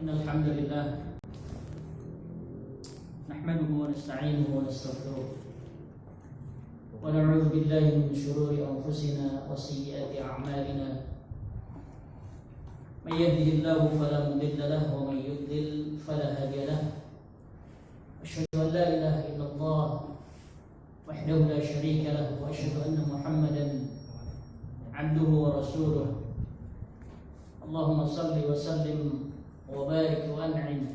الحمد لله نحمده ونستعينه ونستغفره ونعوذ بالله من شرور أنفسنا وسيئات أعمالنا من يهده الله فلا مضل له ومن يضلل فلا هادي له أشهد أن لا إله إلا الله وحده لا شريك له وأشهد أن محمدا عبده ورسوله اللهم صل وسلم وبارك وأنعم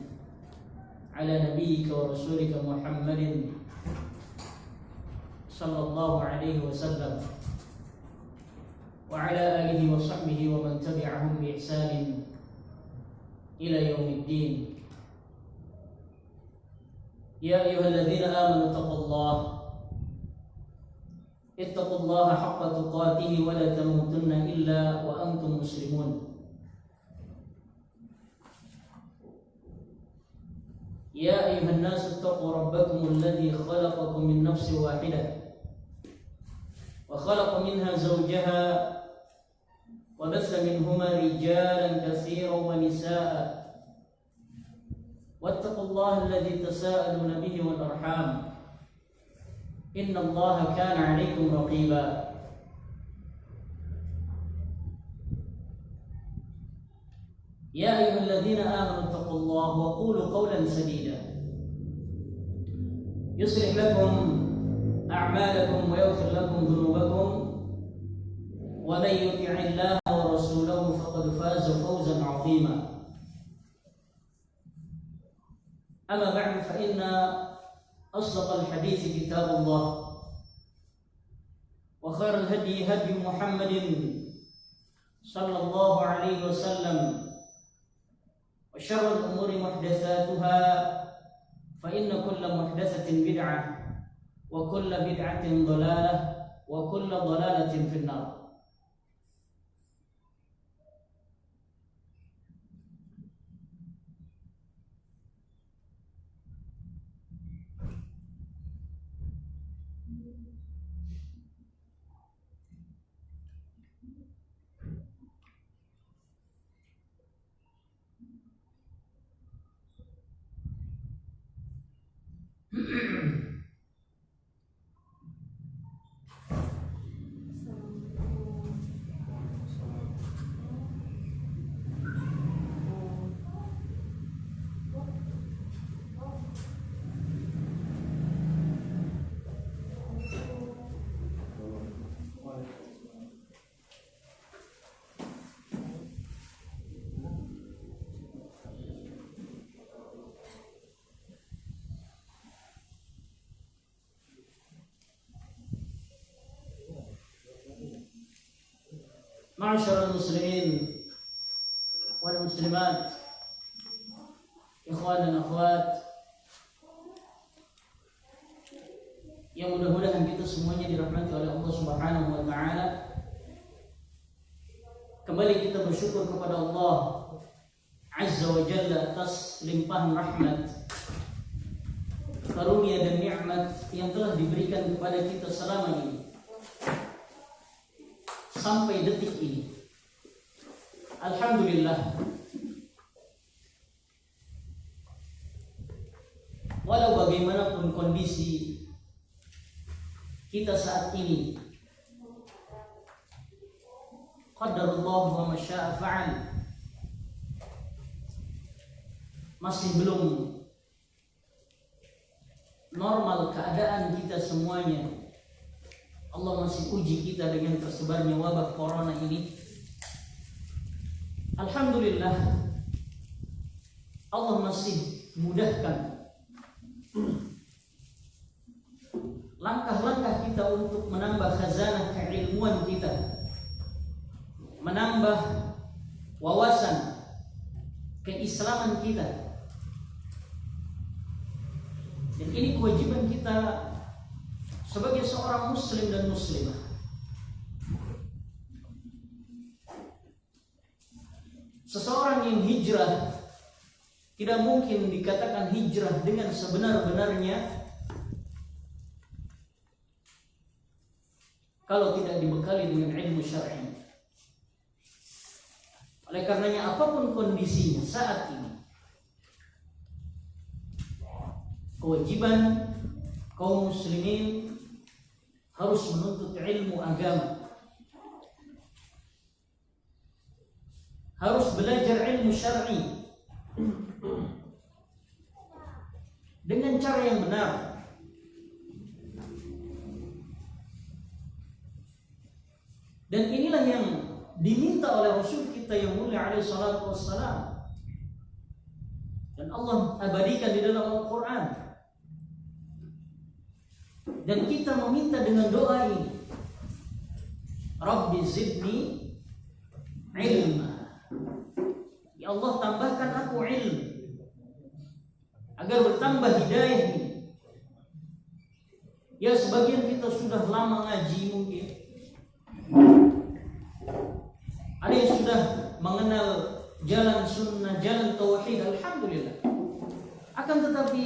على نبيك ورسولك محمد صلى الله عليه وسلم وعلى آله وصحبه ومن تبعهم بإحسان إلى يوم الدين. يا أيها الذين آمنوا اتقوا الله حق تقاته ولا تموتن إلا وأنتم مسلمون. يا أيها الناس اتقوا ربكم الذي خلقكم من نفس واحدة وخلق منها زوجها وبث منهما رجالا كثيرا ونساء واتقوا الله الذي تساءلون به والأرحام إن الله كان عليكم رقيبا. يا أيها الذين آمنوا اتقوا الله وقولوا قولا سديدا يصلح لكم أعمالكم ويغفر لكم ذنوبكم ومن يطع الله ورسوله فقد فاز فوزا عظيما. أما بعد فإن أصدق الحديث كتاب الله وخير الهدي هدي محمد صلى الله عليه وسلم وشر الأمور محدثاتها فإن كل محدثة بدعة وكل بدعة ضلالة وكل ضلالة في النار. Ma'asyiral muslimin wal muslimat, ikhwan dan akhwat yang mudah-mudahan kita semuanya dirahmati oleh Allah Subhanahu wa taala. Kembali kita bersyukur kepada Allah Azza wa Jalla atas limpahan rahmat, karunia dan nikmat yang telah diberikan kepada kita selama ini sampai detik ini. Alhamdulillah. Walau bagaimanapun kondisi kita saat ini, qadarullah wa ma syaa fa'al, masih belum normal keadaan kita semuanya. Allah masih uji kita dengan tersebarnya wabah corona ini. Alhamdulillah, Allah masih mudahkan langkah-langkah kita untuk menambah khazanah keilmuan kita, menambah wawasan keislaman kita. Dan ini kewajiban kita sebagai seorang muslim dan muslimah. Seseorang yang hijrah tidak mungkin dikatakan hijrah dengan sebenar-benarnya kalau tidak dibekali dengan ilmu syar'i. Oleh karenanya apapun kondisinya saat ini, kewajiban kaum muslimin harus menuntut ilmu agama, harus belajar ilmu syar'i dengan cara yang benar. Dan inilah yang diminta oleh Rasul kita yang mulia alaihi salatu wassalam, dan Allah abadikan di dalam Al-Quran. Dan kita meminta dengan doa ini, Rabbi zidni ilma, ya Allah tambahkan aku ilmu agar bertambah hidayah ini. Ya, sebagian kita sudah lama ngaji, mungkin ada yang sudah mengenal jalan sunnah, jalan tauhid, alhamdulillah. Akan tetapi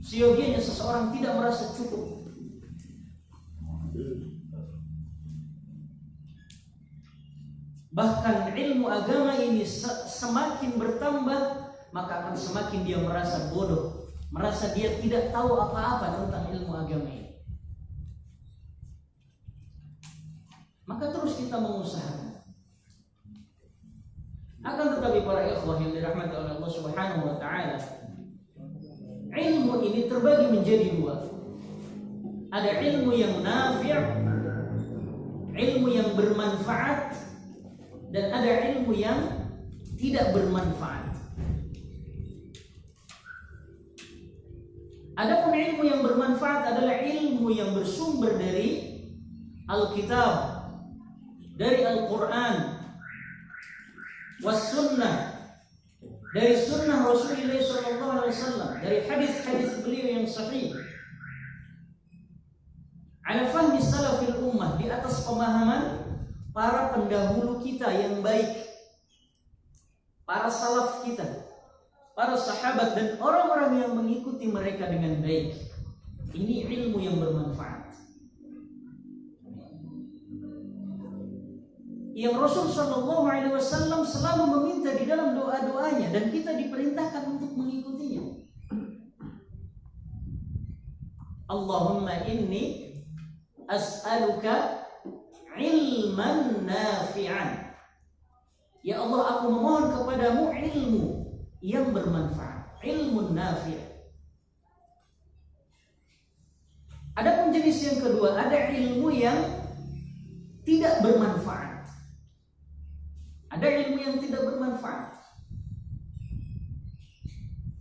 seyogianya seseorang tidak merasa cukup. Bahkan ilmu agama ini semakin bertambah, maka akan semakin dia merasa bodoh, merasa dia tidak tahu apa-apa tentang ilmu agama ini. Maka terus kita mengusahakan. Akan tetapi para ikhwah yang dirahmati oleh Allah Subhanahu wa taala, ilmu ini terbagi menjadi dua. Ada ilmu yang nafi', ilmu yang bermanfaat, dan ada ilmu yang tidak bermanfaat. Adapun ilmu yang bermanfaat adalah ilmu yang bersumber dari Alkitab, dari Al-Quran, was sunnah, dari sunnah Rasulullah SAW, dari hadis-hadis beliau yang sahih, ala fahmi salafil ummah, di atas pemahaman para pendahulu kita yang baik, para salaf kita, para sahabat dan orang-orang yang mengikuti mereka dengan baik. Ini ilmu yang bermanfaat, yang Rasul Shallallahu Alaihi Wasallam selalu meminta di dalam doa-doanya, dan kita diperintahkan untuk mengikutinya. Allahumma inni as'aluka ilman nafi'an. Ya Allah, aku memohon kepadamu ilmu yang bermanfaat, ilmu nafi'. Adapun jenis yang kedua, ada ilmu yang tidak bermanfaat. Ada ilmu yang tidak bermanfaat,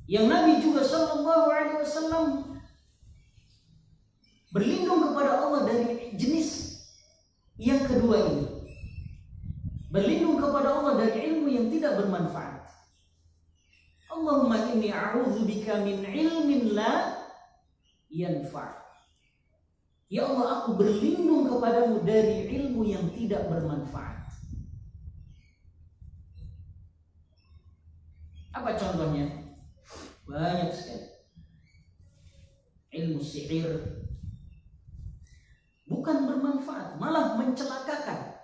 yang Nabi juga Sallallahu Alaihi Wasallam berlindung kepada Allah dari jenis yang kedua ini, berlindung kepada Allah dari ilmu yang tidak bermanfaat. Allahumma inni a'udzubika min ilmin la yanfa'. Ya Allah, aku berlindung kepadamu dari ilmu yang tidak bermanfaat. Apa contohnya? Banyak sekali. Ilmu sihir bukan bermanfaat, malah mencelakakan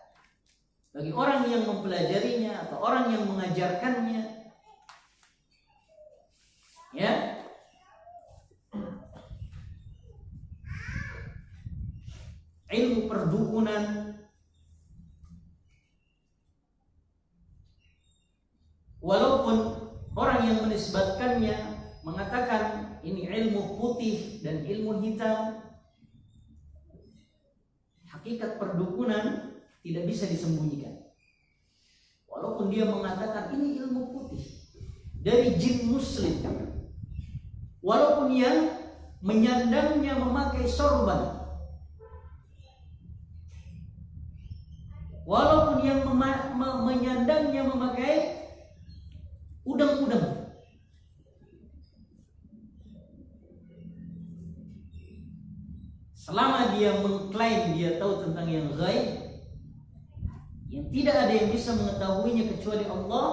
bagi orang yang mempelajarinya atau orang yang mengajarkannya. Ya. Ilmu perdukunan, walaupun orang yang menisbatkannya mengatakan ini ilmu putih dan ilmu hitam, hakikat perdukunan tidak bisa disembunyikan. Walaupun dia mengatakan ini ilmu putih dari jin muslim, walaupun yang menyandangnya memakai sorban, walaupun yang menyandangnya memakai udang-udang, selama dia mengklaim dia tahu tentang yang gaib, yang tidak ada yang bisa mengetahuinya kecuali Allah,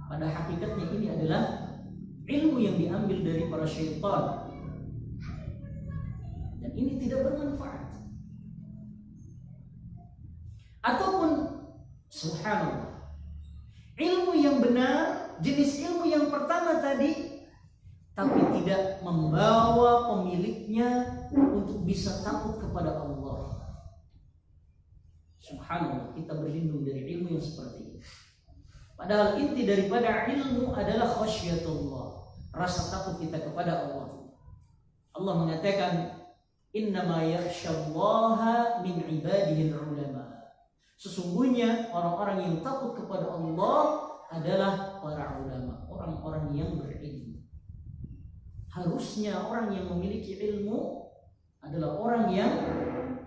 pada hakikatnya ini adalah ilmu yang diambil dari para syaitan, dan ini tidak bermanfaat. Ataupun subhanallah, ilmu yang benar, jenis ilmu yang pertama tadi tapi tidak membawa pemiliknya untuk bisa takut kepada Allah. Subhanallah, kita berlindung dari ilmu yang seperti ini. Padahal inti daripada ilmu adalah khasyatullah, rasa takut kita kepada Allah. Allah mengatakan, innama yakhsyallaha min ibadihi ulama. Sesungguhnya orang-orang yang takut kepada Allah adalah para ulama, orang-orang yang berilmu. Harusnya orang yang memiliki ilmu adalah orang yang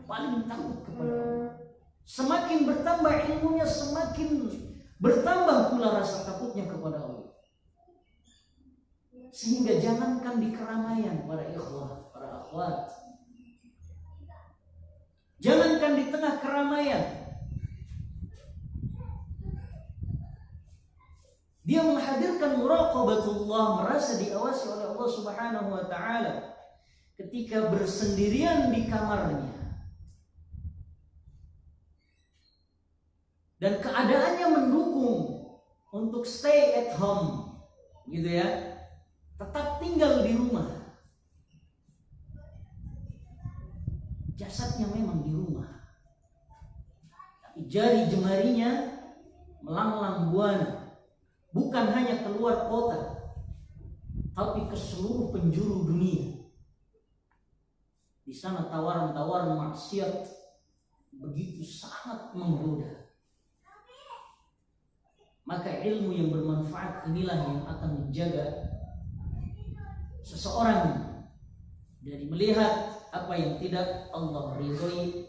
paling takut kepada Allah. Semakin bertambah ilmunya, semakin bertambah pula rasa takutnya kepada Allah. Sehingga jangankan di keramaian para ikhwah, para akhwat, jangankan di tengah keramaian, dia menghadirkan muraqabatullah, merasa diawasi oleh Allah Subhanahu wa taala ketika bersendirian di kamarnya. Dan keadaannya mendukung untuk stay at home, gitu ya, tetap tinggal di rumah. Jasadnya memang di rumah, tapi jari jemarinya melanglang buana, bukan hanya keluar kota, tapi ke seluruh penjuru dunia. Di sana tawaran-tawaran maksiat begitu sangat menggoda. Maka ilmu yang bermanfaat inilah yang akan menjaga seseorang dari melihat apa yang tidak Allah ridhoi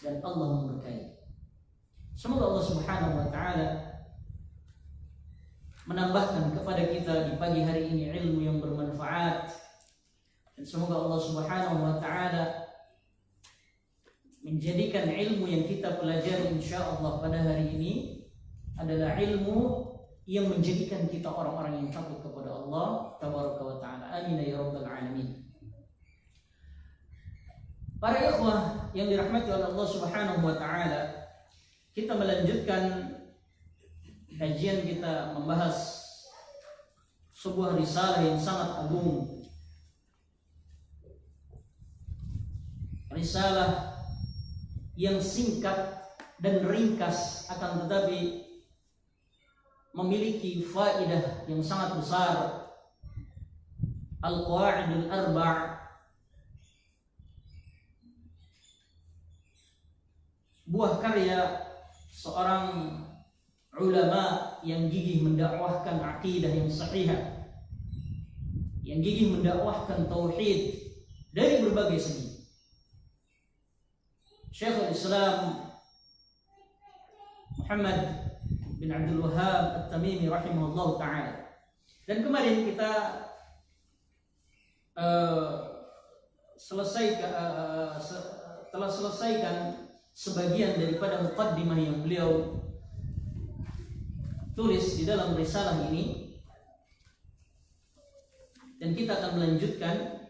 dan Allah memberkahi. Semoga Allah Subhanahu wa taala menambahkan kepada kita di pagi hari ini ilmu yang bermanfaat, dan semoga Allah Subhanahu wa taala menjadikan ilmu yang kita pelajari insyaallah pada hari ini adalah ilmu yang menjadikan kita orang-orang yang takut kepada Allah tabaraka wa taala. Amin ya rabbal alamin. Para ikhwah yang dirahmati oleh Allah Subhanahu wa taala, kita melanjutkan kajian kita membahas sebuah risalah yang sangat agung. Risalah yang singkat dan ringkas, akan tetapi memiliki faedah yang sangat besar. Al-Qawaidul Arba', buah karya seorang ulama yang gigih mendakwahkan akidah yang sahihah, yang gigih mendakwahkan tauhid dari berbagai segi. Syekhul Islam Muhammad bin Abdul Wahhab At-Tamimi rahimahullah ta'ala. Dan kemarin kita telah selesaikan sebagian daripada muqaddimah yang beliau tulis di dalam risalah ini, dan kita akan melanjutkan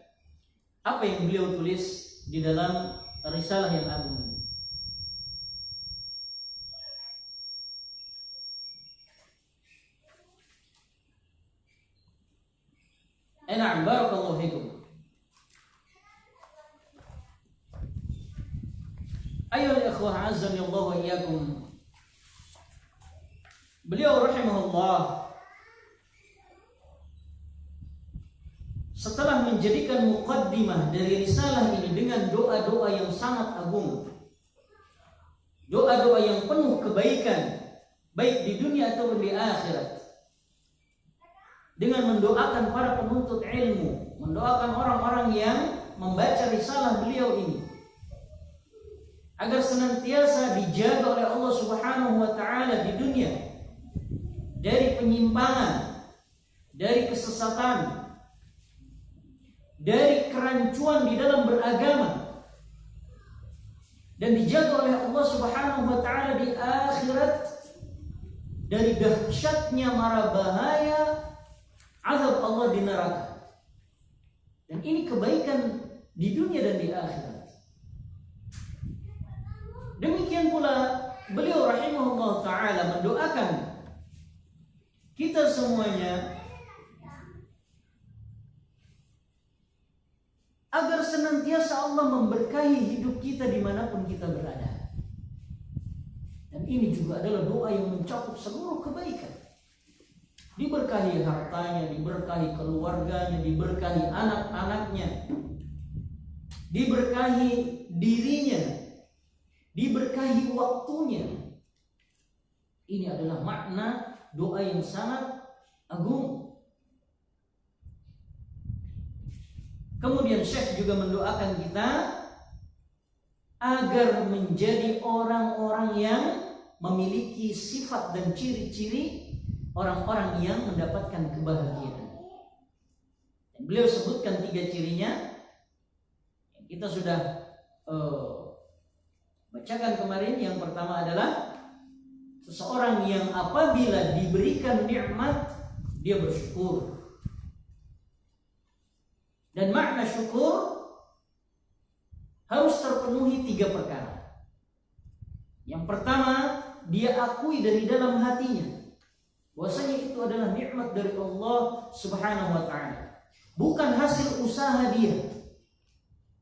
apa yang beliau tulis di dalam risalah yang agung ini. Na'am, barakallahu fikum. Ayyuhal ikhwah, azzani Allah wa iyyakum. Beliau rahimahullah setelah menjadikan muqaddimah dari risalah ini dengan doa-doa yang sangat agung, doa-doa yang penuh kebaikan baik di dunia ataupun di akhirat, dengan mendoakan para penuntut ilmu, mendoakan orang-orang yang membaca risalah beliau ini agar senantiasa dijaga oleh Allah Subhanahu wa taala di dunia dari penyimpangan, dari kesesatan, dari kerancuan di dalam beragama, dan dijaga oleh Allah Subhanahu wa taala di akhirat dari dahsyatnya mara bahaya azab Allah di neraka. Dan ini kebaikan di dunia dan di akhirat. Demikian pula beliau rahimahullah ta'ala mendoakan kita semuanya Allah memberkahi hidup kita dimanapun kita berada. Dan ini juga adalah doa yang mencakup seluruh kebaikan. Diberkahi hartanya, diberkahi keluarganya, diberkahi anak-anaknya, diberkahi dirinya, diberkahi waktunya. Ini adalah makna doa yang sangat agung. Kemudian Syekh juga mendoakan kita agar menjadi orang-orang yang memiliki sifat dan ciri-ciri orang-orang yang mendapatkan kebahagiaan. Dan beliau sebutkan 3 cirinya. Kita sudah bacakan kemarin. Yang pertama adalah seseorang yang apabila diberikan nikmat dia bersyukur. Dan makna syukur harus terpenuhi 3 perkara. Yang pertama, dia akui dari dalam hatinya bahwasanya itu adalah nikmat dari Allah Subhanahu wa taala. Bukan hasil usaha dia,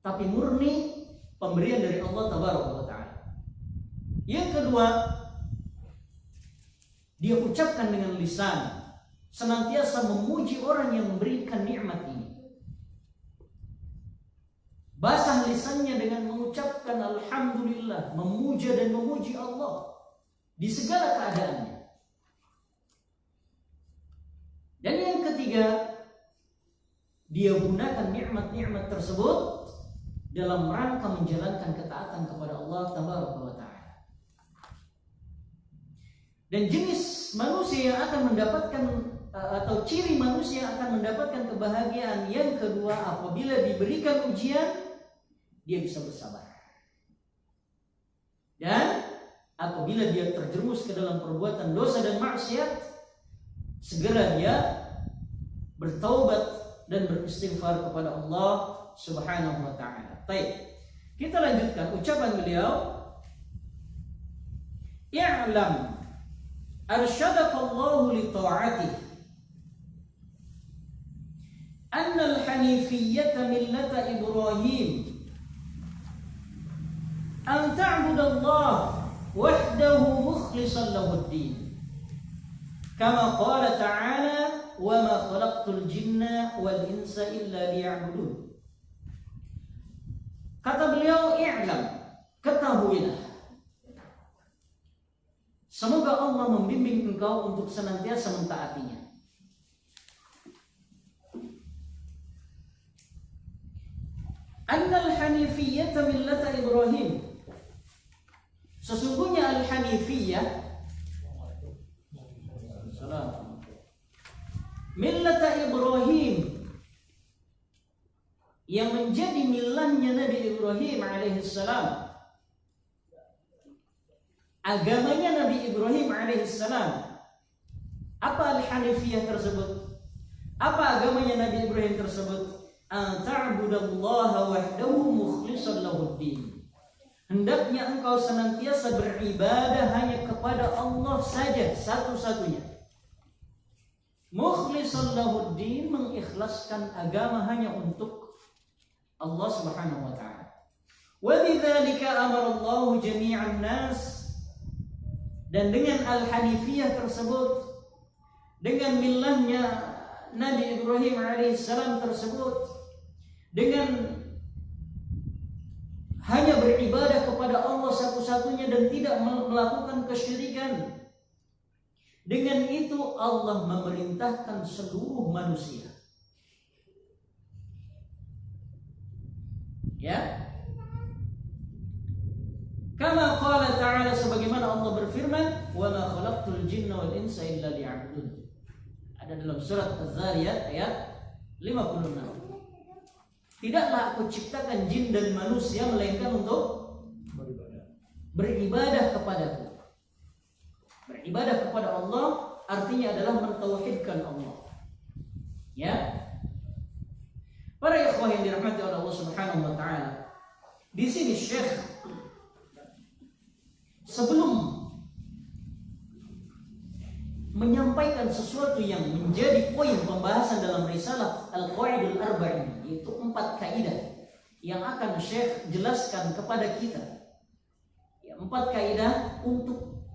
tapi murni pemberian dari Allah Tabaraka wa taala. Yang kedua, dia ucapkan dengan lisan, senantiasa memuji orang yang memberikan nikmat ini. Basah lisannya dengan mengucapkan alhamdulillah, memuja dan memuji Allah di segala keadaannya. Dan yang ketiga, dia gunakan nikmat-nikmat tersebut dalam rangka menjalankan ketaatan kepada Allah Tabaraka wa taala. Dan jenis manusia yang akan mendapatkan atau ciri manusia yang akan mendapatkan kebahagiaan yang kedua, apabila diberikan ujian dia bisa bersabar. Dan apabila dia terjerumus ke dalam perbuatan dosa dan maksiat, segera dia bertaubat dan beristighfar kepada Allah Subhanahu wa taala. Baik. Kita lanjutkan ucapan beliau. I'lam arsyadakallahu li ta'atihi anna al-hanifiyyata millata Ibrahim an ta'budallaha wahdahu mukhlishan lahud-din. Kama qala ta'ala wa ma khalaqtul jinna wal insa illa liya'budun. Kata beliau, i'lam, ketahuilah. Semoga Allah membimbing engkau untuk senantiasa mentaatinya. Annal hanifiyyata millata Ibrahim. Sesungguhnya al-hanifiyah millata Ibrahim, yang menjadi milahnya Nabi Ibrahim alaihissalam, agamanya Nabi Ibrahim alaihissalam. Apa al-hanifiyah tersebut? Apa agamanya Nabi Ibrahim tersebut? An ta'budallaha wahdahu mukhlishan lahud-din. Hendaknya engkau senantiasa beribadah hanya kepada Allah saja, satu-satunya. Mukhlishan lahud-din, mengikhlaskan agama hanya untuk Allah Subhanahu wa taala. Wa bidzalika amara Allah jami'an nas. Dan dengan al-hanifiyah tersebut, dengan millahnya Nabi Ibrahim alaihissalam tersebut, dengan hanya beribadah kepada Allah satu-satunya dan tidak melakukan kesyirikan, dengan itu Allah memerintahkan seluruh manusia. Ya. Kama qala ta'ala, sebagaimana Allah berfirman, wa ma khalaqtul jinna wal insa illa liya'budun. Ada dalam surat Az-Zariyat ayat 56. Tidaklah aku ciptakan jin dan manusia melainkan untuk beribadah kepadaku. Beribadah kepada Allah artinya adalah mentauhidkan Allah. Ya. Para ikhwah yang dirahmati oleh Allah Subhanahu wa taala. Di sini Syekh sebelum menyampaikan sesuatu yang menjadi poin pembahasan dalam risalah Al-Qawaidul Arba'in, yaitu 4 kaidah yang akan Syekh jelaskan kepada kita. Ya, 4 kaidah untuk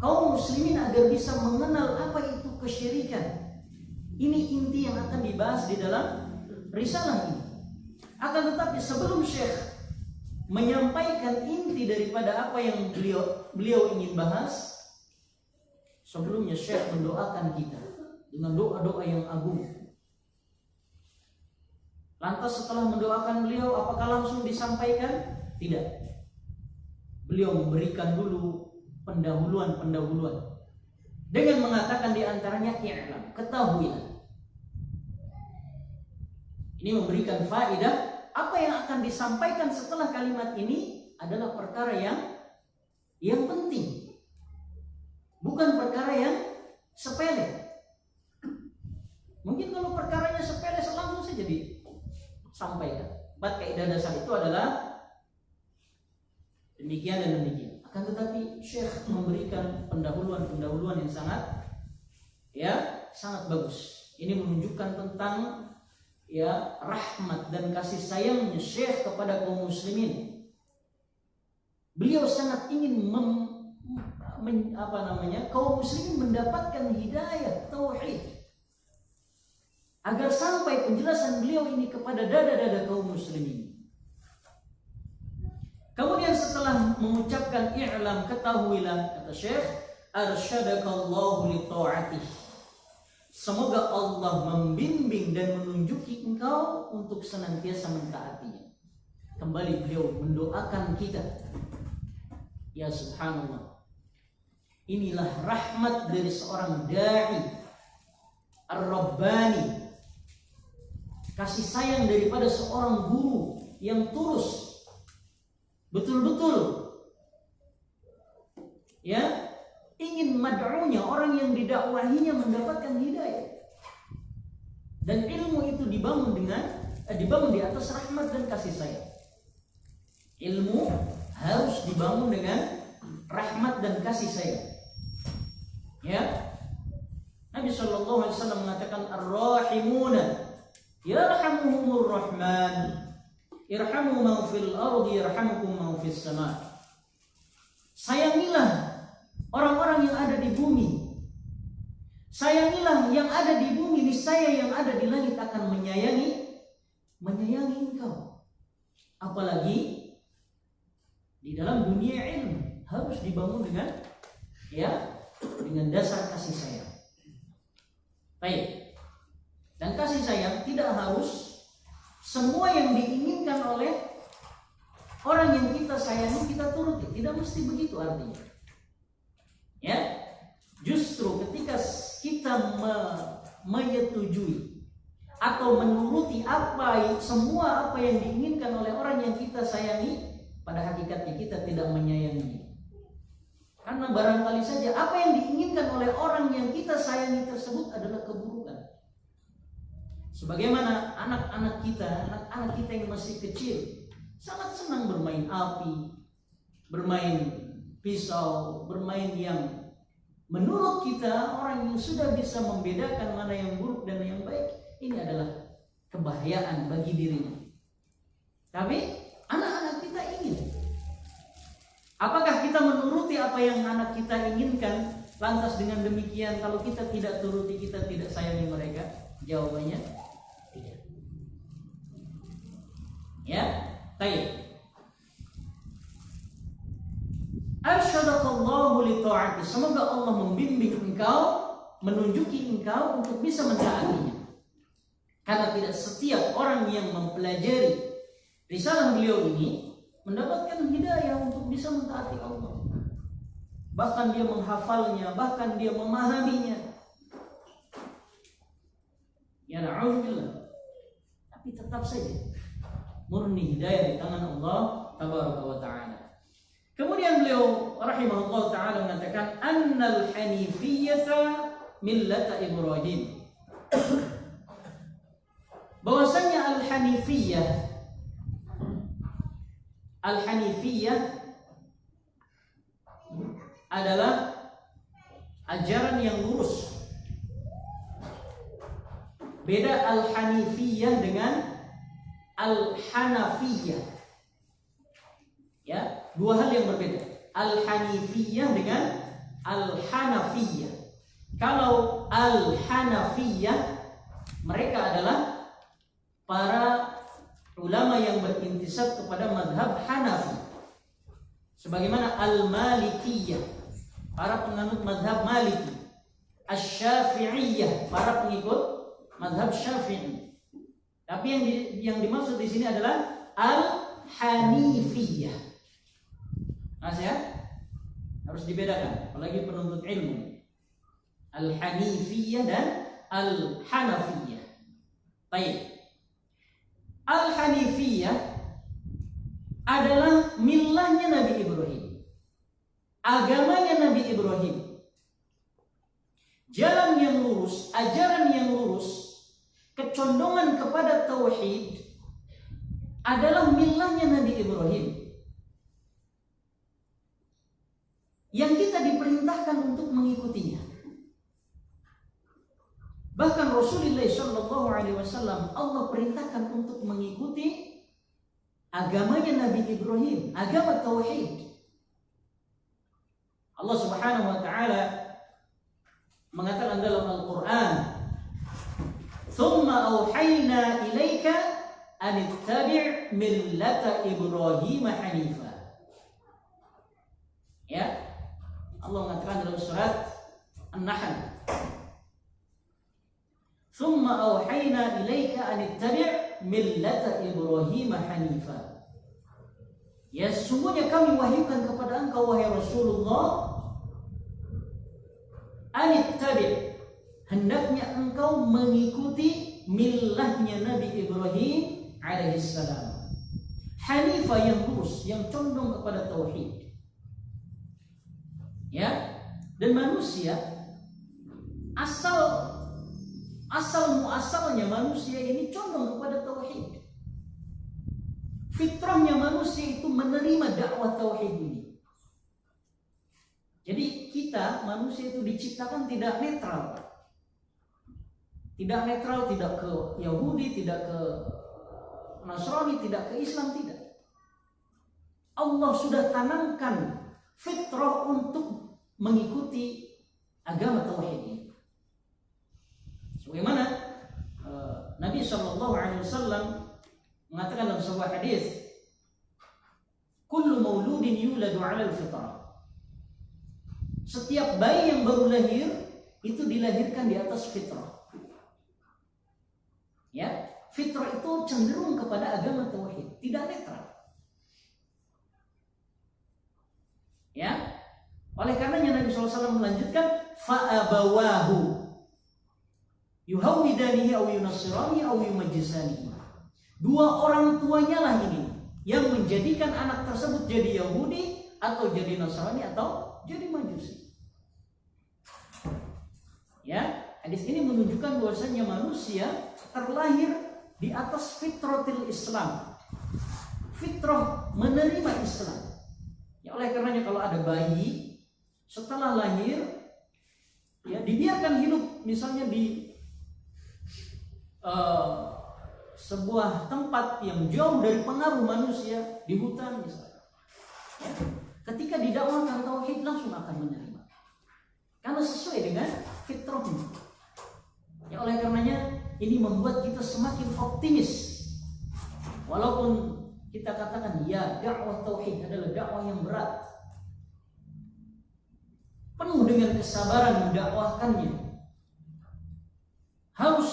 kaum muslimin agar bisa mengenal apa itu kesyirikan. Ini inti yang akan dibahas di dalam risalah ini. Akan tetapi sebelum Syekh menyampaikan inti daripada apa yang beliau ingin bahas, sebelumnya Syekh mendoakan kita dengan doa-doa yang agung. Lantas setelah mendoakan beliau, apakah langsung disampaikan? Tidak. Beliau memberikan dulu pendahuluan dengan mengatakan di antaranya i'lam, ketahuilah. Ini memberikan faedah. Apa yang akan disampaikan setelah kalimat ini adalah perkara yang penting, bukan perkara yang sepele. Mungkin kalau perkaranya sepele langsung saja disampaikan. 4 kaidah dasar itu adalah demikian dan demikian. Akan tetapi Syekh memberikan pendahuluan yang sangat bagus. Ini menunjukkan tentang rahmat dan kasih sayangnya Syekh kepada kaum muslimin. Beliau sangat ingin kaum muslimin mendapatkan hidayah tauhid, agar sampai penjelasan beliau ini kepada dada-dada kaum muslimin. Kemudian setelah mengucapkan i'lam, ketahuilah, kata Syekh, arsyadakallahu li ta'atih. Semoga Allah membimbing dan menunjuki engkau untuk senantiasa mentaatinya. Kembali beliau mendoakan kita. Ya subhanallah. Inilah rahmat dari seorang da'i ar-rabbani. Kasih sayang daripada seorang guru yang tulus. Betul-betul ingin mad'unya, orang yang didakwahinya mendapatkan hidayah. Dan ilmu itu dibangun di atas rahmat dan kasih sayang. Ilmu harus dibangun dengan rahmat dan kasih sayang. Ya. Nabi sallallahu alaihi wasallam mengatakan ar-rahimuna yarhamuhumur rahman. Irhamu man fil ardi yarhamukum man fis sama. Sayangilah orang-orang yang ada di bumi. Sayangilah yang ada di bumi, niscaya yang ada di langit akan menyayangi engkau. Apalagi di dalam dunia ilmu harus dibangun dengan dasar kasih sayang. Baik. Dan kasih sayang tidak harus semua yang diinginkan oleh orang yang kita sayangi kita turuti. Tidak mesti begitu artinya. Ya, justru ketika kita menyetujui atau menuruti semua apa yang diinginkan oleh orang yang kita sayangi, pada hakikatnya kita tidak menyayanginya. Karena barangkali saja apa yang diinginkan oleh orang yang kita sayangi tersebut adalah keburukan. Sebagaimana anak-anak kita yang masih kecil sangat senang bermain api, bermain pisau, bermain yang menurut kita orang yang sudah bisa membedakan mana yang buruk dan yang baik, ini adalah kebahayaan bagi dirinya. Tapi anak-anak kita ingin. Apakah kita menuruti apa yang anak kita inginkan? Lantas dengan demikian kalau kita tidak turuti, kita tidak sayangi mereka? Jawabannya tidak. Ya, baik. Arsyadakallahu li ta'ati. Semoga Allah membimbing engkau, menunjuki engkau untuk bisa mentaatinya. Karena tidak setiap orang yang mempelajari risalah beliau ini mendapatkan hidayah untuk bisa mentaati Allah. Bahkan dia menghafalnya, bahkan dia memahaminya. Ya na'udzubillah. Tapi tetap saja murni hidayah di tangan Allah tabaraka wa ta'ala. Kemudian beliau rahimahullah ta'ala mengatakan annal hanifiyyata millata Ibrahim. Bahwasanya al-hanifiyah adalah ajaran yang lurus. Beda al-hanifiyah dengan Al-Hanafiyah. Ya, dua hal yang berbeda. Al-Hanifiyah dengan Al-Hanafiyah. Kalau Al-Hanafiyah, mereka adalah para ulama yang berintisab kepada mazhab Hanafi. Sebagaimana Al-Malikiyah, para penganut mazhab Maliki. Asy-Syafi'iyah, para pengikut mazhab Syafi'i. Tapi yang dimaksud di sini adalah Al-Hanifiyah. Mas ya, harus dibedakan, apalagi penuntut ilmu. Al-Hanifiyah dan Al-Hanafiyah. Baik. Al-Hanifiyah adalah millahnya Nabi Ibrahim, agamanya Nabi Ibrahim, jalan yang lurus, ajaran yang lurus, kecondongan kepada tauhid adalah millahnya Nabi Ibrahim, yang kita diperintahkan untuk mengikutinya. Bahkan Rasulullah SAW Allah perintahkan untuk mengikuti agamanya Nabi Ibrahim, agama tauhid. Allah Subhanahu wa taala mengatakan dalam Al-Qur'an, "Tsumma auhayna ilaika an ittabi' millata Ibrahim hanifa." Ya, Allah mengatakan dalam surat An-Nahl, "Tsumma auhayna ilaika an ittabi' millata Ibrahim hanifa." Ya, sesungguhnya kami wahyukan kepada engkau wahai Rasulullah, anittabi', hendaknya engkau mengikuti millahnya Nabi Ibrahim alaihissalam. Hanifah, yang lurus, yang condong kepada tauhid. Ya, dan manusia muasalnya manusia ini condong kepada tauhid. Fitrahnya manusia itu menerima dakwah tauhid ini. Jadi kita manusia itu diciptakan tidak netral. Tidak netral, tidak ke Yahudi, tidak ke Nasrani, tidak ke Islam, tidak. Allah sudah tanamkan fitrah untuk mengikuti agama tauhid ini. Sebagaimana Nabi SAW mengatakan dalam sebuah hadis, "Kullu mauludin yuladu 'alal fitrah." Setiap bayi yang baru lahir itu dilahirkan di atas fitrah. Ya, fitrah itu cenderung kepada agama tauhid, tidak netral. Ya, oleh karenanya Nabi SAW melanjutkan, "Fa'abawahu yuhawidanihi aw yunassirani aw yumajjisani." Dua orang tuanya lah ini yang menjadikan anak tersebut jadi Yahudi atau jadi Nasrani atau jadi Majusi. Ya, hadis ini menunjukkan bahwasanya manusia terlahir di atas fitratil Islam. Fitrah menerima Islam. Ya, oleh karenanya kalau ada bayi setelah lahir, ya dibiarkan hidup misalnya di sebuah tempat yang jauh dari pengaruh manusia, di hutan misalnya. Ya, ketika didakwahkan tauhid langsung akan menerima, karena sesuai dengan fitrahnya. Ya, oleh karenanya ini membuat kita semakin optimis. Walaupun kita katakan ya dakwah tauhid adalah dakwah yang berat, penuh dengan kesabaran mendakwahkannya, harus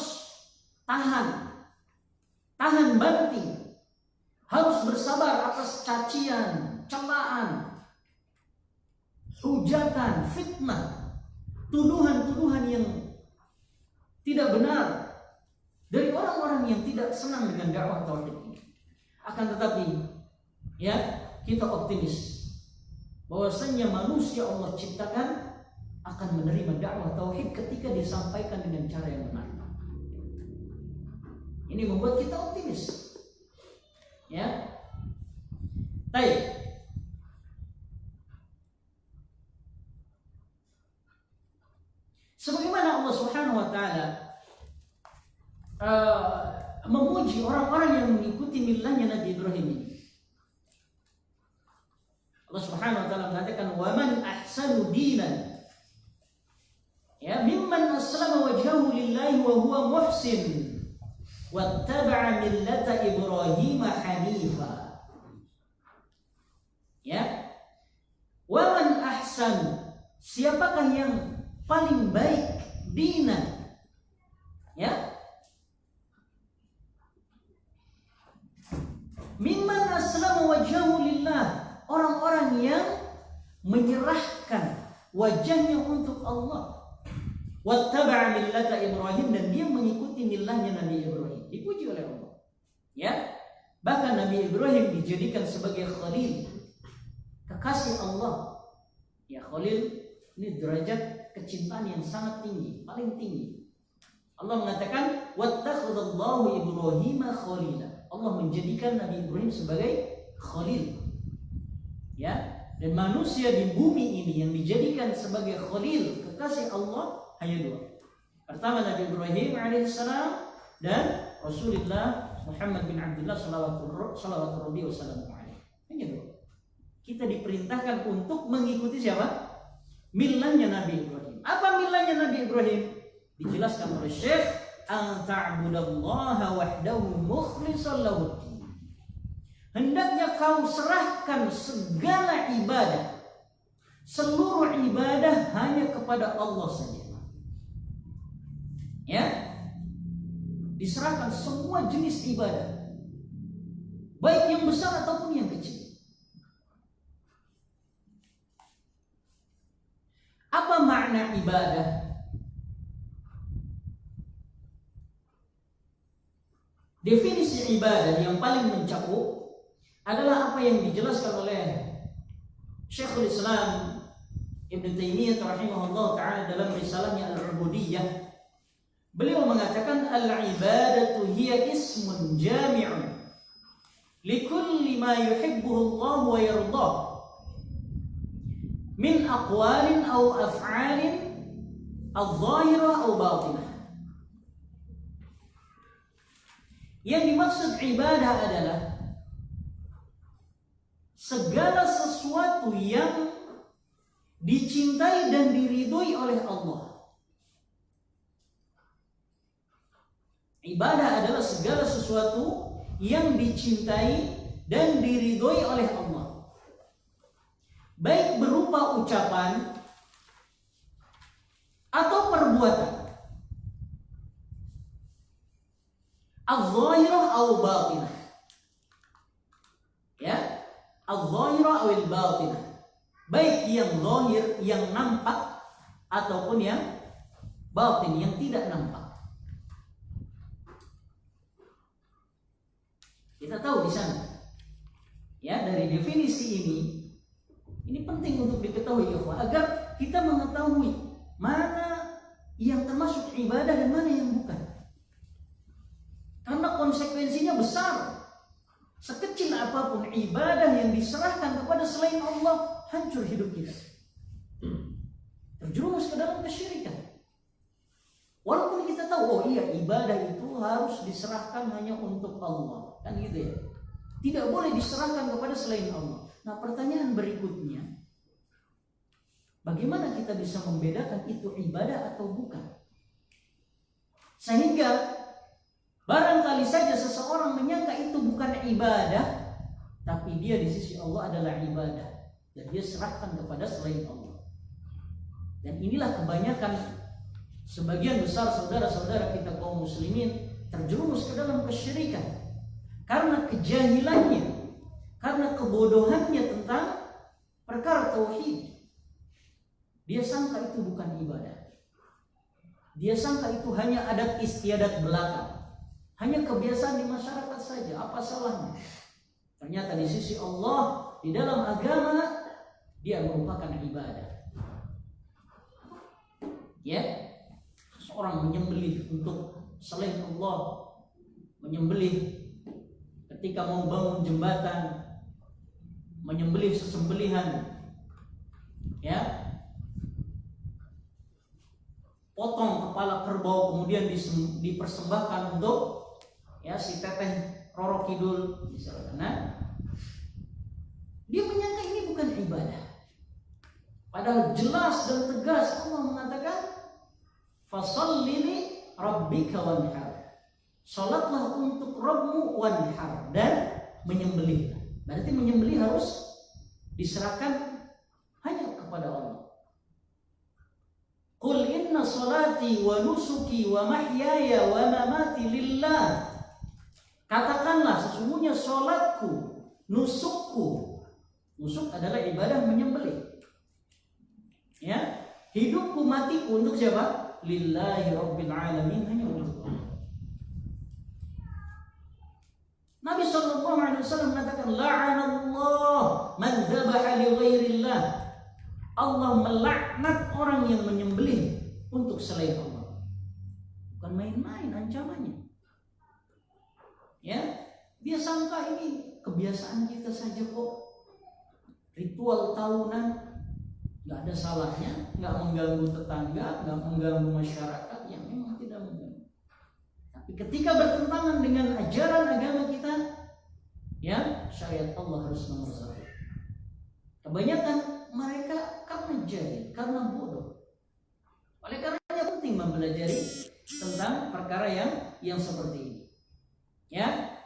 tahan banting, harus bersabar atas cacian, celaan, hujatan, fitnah, tuduhan-tuduhan yang tidak benar dari orang-orang yang tidak senang dengan dakwah tauhid ini. Akan tetapi, ya, kita optimis bahwasanya manusia Allah ciptakan akan menerima dakwah tauhid ketika disampaikan dengan cara yang benar. Ini membuat kita optimis. Ya. Baik. Sebagaimana Allah Subhanahu wa taala memuji orang-orang yang mengikuti milahnya Nabi Ibrahim ini. Allah Subhanahu wa taala mengatakan wa man ahsanu dinan ya mimman aslama wajhahu lillahi wa huwa muhsin wattaba'a millata Ibrahim hanifa. Ya. Wa man ahsanu, siapakah yang paling baik dinan? Ya. Mimman aslama wajhahu lillah, orang-orang yang menyerahkan wajahnya untuk Allah. Wattaba'a millata Ibrahim, dan dia mengikuti milahnya Nabi Ibrahim. Dipuji oleh Allah. Ya. Bahkan Nabi Ibrahim dijadikan sebagai khalil, kekasih Allah. Ya, khalil ini derajat kecintaan yang sangat tinggi, paling tinggi. Allah mengatakan wattakhadallahu Ibrahima khalila. Allah menjadikan Nabi Ibrahim sebagai khalil. Ya, dan manusia di bumi ini yang dijadikan sebagai khalil, kekasih Allah, hanya dua. Pertama Nabi Ibrahim alaihissalam dan Rasulullah Muhammad bin Abdullah sallallahu alaihi wasallam. Hanya dua. Kita diperintahkan untuk mengikuti siapa? Milahnya Nabi Ibrahim. Apa milahnya Nabi Ibrahim? Dijelaskan oleh Syekh, an ta'budallaha wahdahu mukhlishan lahu. Hendaknya kau serahkan segala ibadah, seluruh ibadah hanya kepada Allah saja. Ya, diserahkan semua jenis ibadah, baik yang besar ataupun yang kecil. Apa makna ibadah? Definisi ibadah yang paling mencakup adalah apa yang dijelaskan oleh Syekhul Islam Ibn Taimiyah rahimahullah ta'ala dalam risalahnya Al-Ubudiyah. Beliau mengatakan al-ibadatu hiya ismun jami'un likulli ma yuhibbuhu Allah wa yardah min aqwalin aw af'alin adh-dhahirah aw batinah. Yang dimaksud ibadah adalah segala sesuatu yang dicintai dan diridhoi oleh Allah. Ibadah adalah segala sesuatu yang dicintai dan diridhoi oleh Allah, baik berupa ucapan atau perbuatan, al-zahirah atau batinah. Ya, al-zahirah atau al-batinah, baik yang zahir, yang nampak, ataupun yang batin, yang tidak nampak. Kita tahu di sana, ya, dari definisi ini penting untuk diketahui, ya, agar kita mengetahui mana yang termasuk ibadah dan mana yang bukan. Karena konsekuensinya besar. Sekecil apapun ibadah yang diserahkan kepada selain Allah, hancur hidup kita, terjerumus ke dalam kesyirikan. Walaupun kita tahu, oh iya, ibadah itu harus diserahkan hanya untuk Allah, kan gitu ya. Tidak boleh diserahkan kepada selain Allah. Nah, pertanyaan berikutnya, bagaimana kita bisa membedakan itu ibadah atau bukan? Sehingga barangkali saja seseorang menyangka itu bukan ibadah, tapi dia di sisi Allah adalah ibadah, dan dia serahkan kepada selain Allah. Dan inilah kebanyakan sebagian besar saudara-saudara kita kaum muslimin terjerumus ke dalam kesyirikan karena kejahilannya, karena kebodohannya tentang perkara tauhid. Dia sangka itu bukan ibadah. Dia sangka itu hanya adat istiadat belaka, hanya kebiasaan di masyarakat saja. Apa salahnya? Ternyata di sisi Allah, di dalam agama, dia merupakan ibadah. Ya, seorang menyembelih untuk selain Allah, menyembelih ketika mau bangun jembatan, menyembelih sesembelihan, ya, potong kepala kerbau kemudian dipersembahkan untuk ya si teteh Roro Kidul misalnya. Nah, dia menyangka ini bukan ibadah. Padahal jelas dan tegas Allah mengatakan fasholli li rabbika wanhar. Salatlah untuk Rabbmu wanhar, dan menyembelih. Berarti menyembelih harus diserahkan hanya kepada Allah. Qul inna salati wa nusuki wa mahyaya wa mamati lillah. Katakanlah sesungguhnya salatku, nusukku. Nusuk adalah ibadah menyembelih. Ya, hidupku matiku untuk siapa? Lillahi rabbil alamin, hanya untuk Allah. Nabi SAW mengatakan la'anallah man dzabaha li ghairillah. Allah melaknat orang yang menyembelih untuk selain Allah. Bukan main-main ancamannya. Ya, dia sangka ini kebiasaan kita saja kok. Ritual tahunan, nggak ada salahnya, nggak mengganggu tetangga, nggak mengganggu masyarakat, yang memang tidak mengganggu. Tapi ketika bertentangan dengan ajaran agama kita, ya syariat Allah harus nomor satu. Kebanyakan mereka karena jahil, karena bodoh. Oleh karenanya penting mempelajari tentang perkara yang seperti ini. Ya,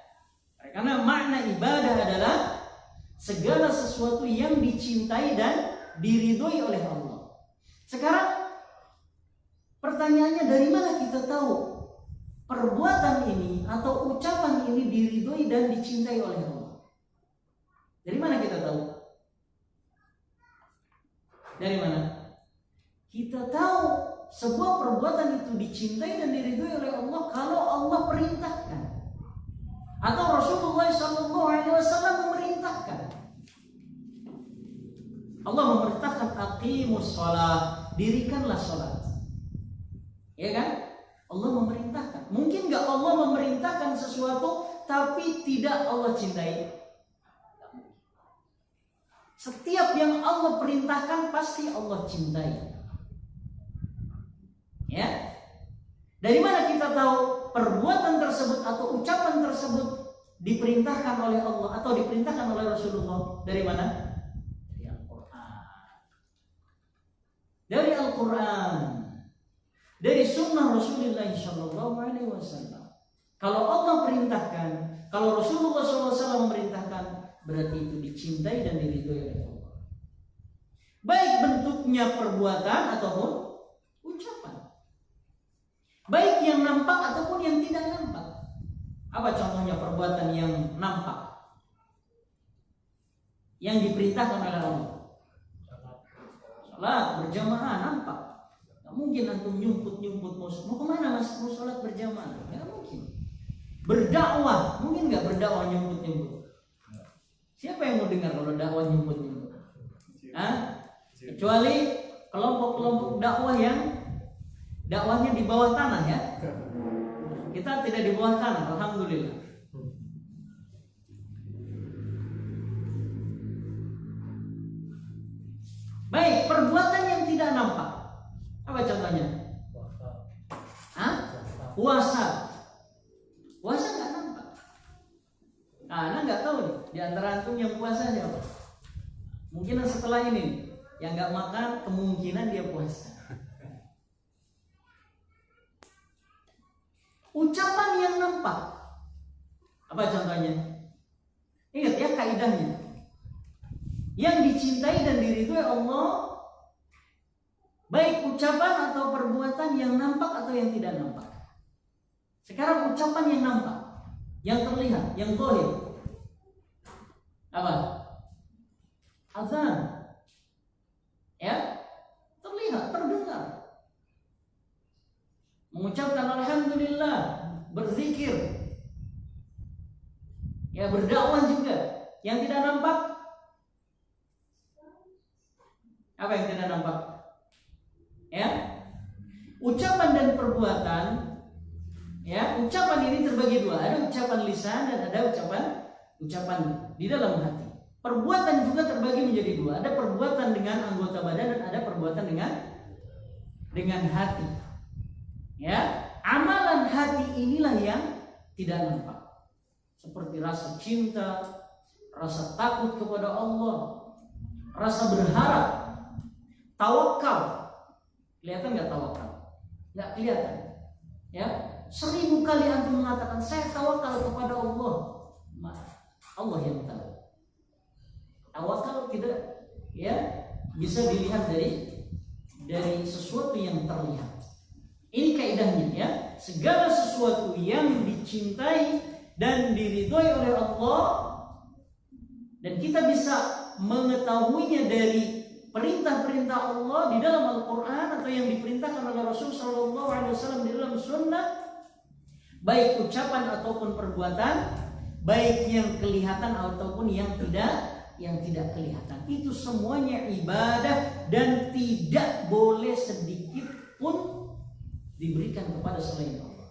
karena makna ibadah adalah segala sesuatu yang dicintai dan diridhoi oleh Allah. Sekarang pertanyaannya, dari mana kita tahu perbuatan ini atau ucapan ini diridhoi dan dicintai oleh Allah? Dari mana kita tahu? Dari mana? Kita tahu sebuah perbuatan itu dicintai dan diridhoi oleh Allah kalau Allah perintahkan, atau Rasulullah SAW memerintahkan. Allah memerintahkan aqimus shalah, dirikanlah salat. Ya kan? Allah memerintahkan. Mungkin nggak Allah memerintahkan sesuatu tapi tidak Allah cintai? Setiap yang Allah perintahkan pasti Allah cintai. Ya. Dari mana kita tahu perbuatan tersebut atau ucapan tersebut diperintahkan oleh Allah atau diperintahkan oleh Rasulullah? Dari mana? Dari Al-Quran. Dari Al-Quran. Dari sunnah Rasulullah SAW. Kalau Allah perintahkan, kalau Rasulullah SAW memerintahkan, berarti itu dicintai dan diridhoi oleh Allah. Baik bentuknya perbuatan ataupun ucapan. Baik yang nampak ataupun yang tidak nampak. Apa contohnya perbuatan yang nampak? Yang diperintahkan oleh Allah. Salat berjamaah nampak. Gak mungkin antum nyumput-nyumput mau kemana mas? Mau salat berjamaah? Gak mungkin. Berdakwah, mungkin gak berdakwah nyumput-nyumput? Siapa yang mau dengar kalau dakwah nyumput-nyumput? Kecuali kelompok-kelompok dakwah yang dakwahnya di bawah tanah ya. Kita tidak di bawah tanah, alhamdulillah. Baik, perbuatan yang tidak nampak. Apa contohnya? Puasa. Puasa nggak nampak. Nah, nggak tahu nih, di antara antum yang puasa siapa? Mungkin setelah ini yang nggak makan kemungkinan dia puasa. Ucapan yang nampak. Apa contohnya? Ingat ya kaidahnya. Yang dicintai dan diridhoi Allah, baik ucapan atau perbuatan yang nampak atau yang tidak nampak. Sekarang ucapan yang nampak, yang terlihat, yang zahir. Apa? Azan. Ya, terlihat, terdengar. Mengucapkan alhamdulillah, berzikir. Ya, berdakwah juga. Yang tidak nampak? Apa yang tidak nampak? Ya. Ucapan dan perbuatan, ya, ucapan ini terbagi dua. Ada ucapan lisan dan ada ucapan di dalam hati. Perbuatan juga terbagi menjadi dua. Ada perbuatan dengan anggota badan dan ada perbuatan dengan hati. Ya, amalan hati inilah yang tidak nampak. Seperti rasa cinta, rasa takut kepada Allah, rasa berharap, tawakal. Kelihatan nggak tawakal? Nggak kelihatan. Ya, 1000 kali antum mengatakan saya tawakal kepada Allah. Allah yang tahu. Tawakal tidak bisa dilihat dari sesuatu yang terlihat. Ini kaidahnya ya. Segala sesuatu yang dicintai dan diridhoi oleh Allah dan kita bisa mengetahuinya dari perintah-perintah Allah di dalam Al-Quran atau yang diperintahkan oleh Rasul Sallallahu Alaihi Wasallam di dalam Sunnah, baik ucapan ataupun perbuatan, baik yang kelihatan ataupun yang tidak kelihatan, itu semuanya ibadah dan tidak boleh sedikit pun diberikan kepada selain Allah.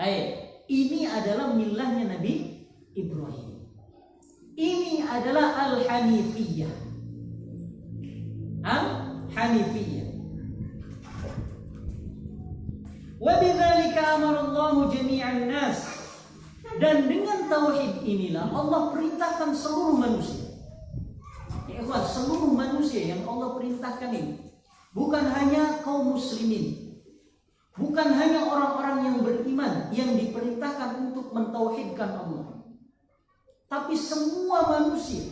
Baik, ini adalah milahnya Nabi Ibrahim. Ini adalah Al-Hanifiyah. Al-Hanifiyah. Wa bidzalika amara Allah jami'an nas. Dan dengan tauhid inilah Allah perintahkan seluruh manusia. Ya, seluruh manusia yang Allah perintahkan ini. Bukan hanya kaum muslimin. Bukan hanya orang-orang yang beriman yang diperintahkan untuk mentauhidkan Allah. Tapi semua manusia,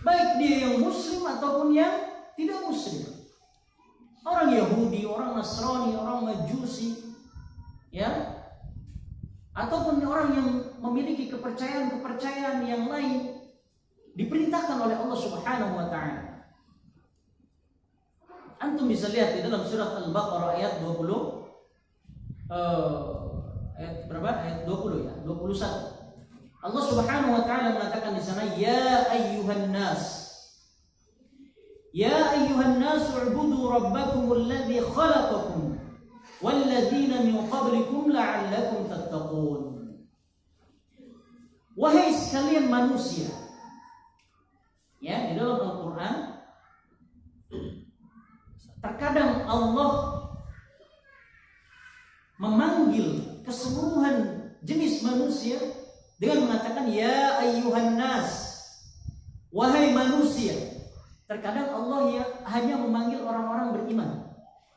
baik dia yang muslim ataupun yang tidak muslim, orang Yahudi, orang Nasrani, orang Majusi, ya, ataupun orang yang memiliki kepercayaan yang lain, diperintahkan oleh Allah Subhanahu wa Ta'ala. Antum bisa lihat di dalam surat Al-Baqarah ayat 20, ayat berapa? Ayat 20 ya, 21. Allah Subhanahu wa Ta'ala mengatakan di sana, ya ayyuhan nas, ya ayyuhan nas u'budu rabbakumul ladzi khalaqakum walladzina min qablikum la'allakum tattaqun. Wahai sekalian manusia, ya, di dalam Al-Quran terkadang Allah memanggil keseluruhan jenis manusia dengan mengatakan ya ayyuhan nas, wahai manusia. Terkadang Allah hanya memanggil orang-orang beriman.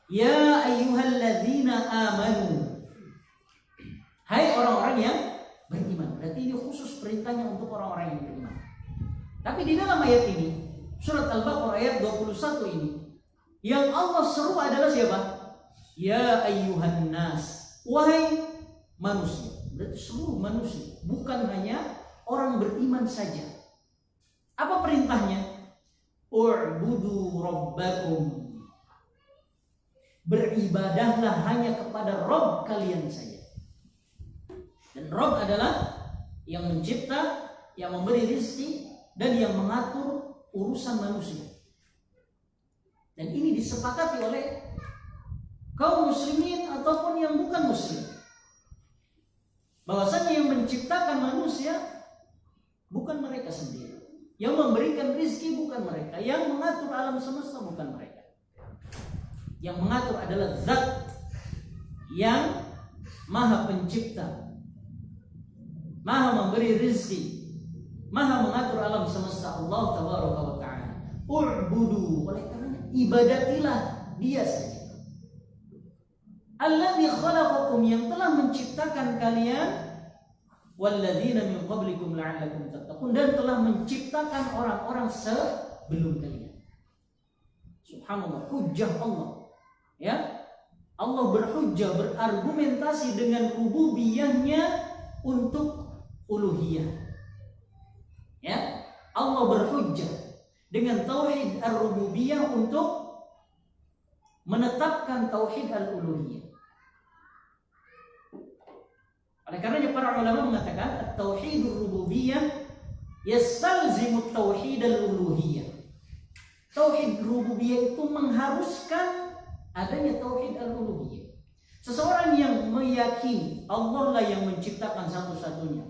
Ya ayyuhalladzina amanu, hai orang-orang yang beriman. Berarti ini khusus perintahnya untuk orang-orang yang beriman. Tapi di dalam ayat ini, surat Al-Baqarah ayat 21 ini, yang Allah seru adalah siapa? Ya ayyuhan nas, wahai manusia. Berarti seluruh manusia, bukan hanya orang beriman saja. Apa perintahnya? U'budu rabbakum, beribadahlah hanya kepada Rabb kalian saja. Dan Rabb adalah yang mencipta, yang memberi rezeki, dan yang mengatur urusan manusia. Dan ini disepakati oleh kaum muslimin ataupun yang bukan muslim, bahwasanya yang menciptakan manusia bukan mereka sendiri, yang memberikan rezeki bukan mereka, yang mengatur alam semesta bukan mereka. Yang mengatur adalah Zat yang Maha Pencipta, Maha memberi rezeki, Maha mengatur alam semesta, Allah Tabaraka wa Ta'ala. U'budu, oleh karena ibadatilah Dia saja. Alladzi khalaqakum, yang telah menciptakan kalian, walladzina min qablikum la'allakum tattaqun, dan telah menciptakan orang-orang sebelum kalian. Subhanallah, hujjah Allah. Ya, Allah berhujjah, berargumentasi dengan rububiyahnya untuk uluhiyah. Ya, Allah berhujjah dengan tauhid ar-rububiyah untuk menetapkan tauhid al-uluhiyah. Oleh karenanya para ulama mengatakan at-tauhidur rububiyah yastalzimu tauhid al-uluhiyah. Tauhid rububiyah itu mengharuskan adanya tauhid al-uluhiyah. Seseorang yang meyakini Allah lah yang menciptakan satu-satunya,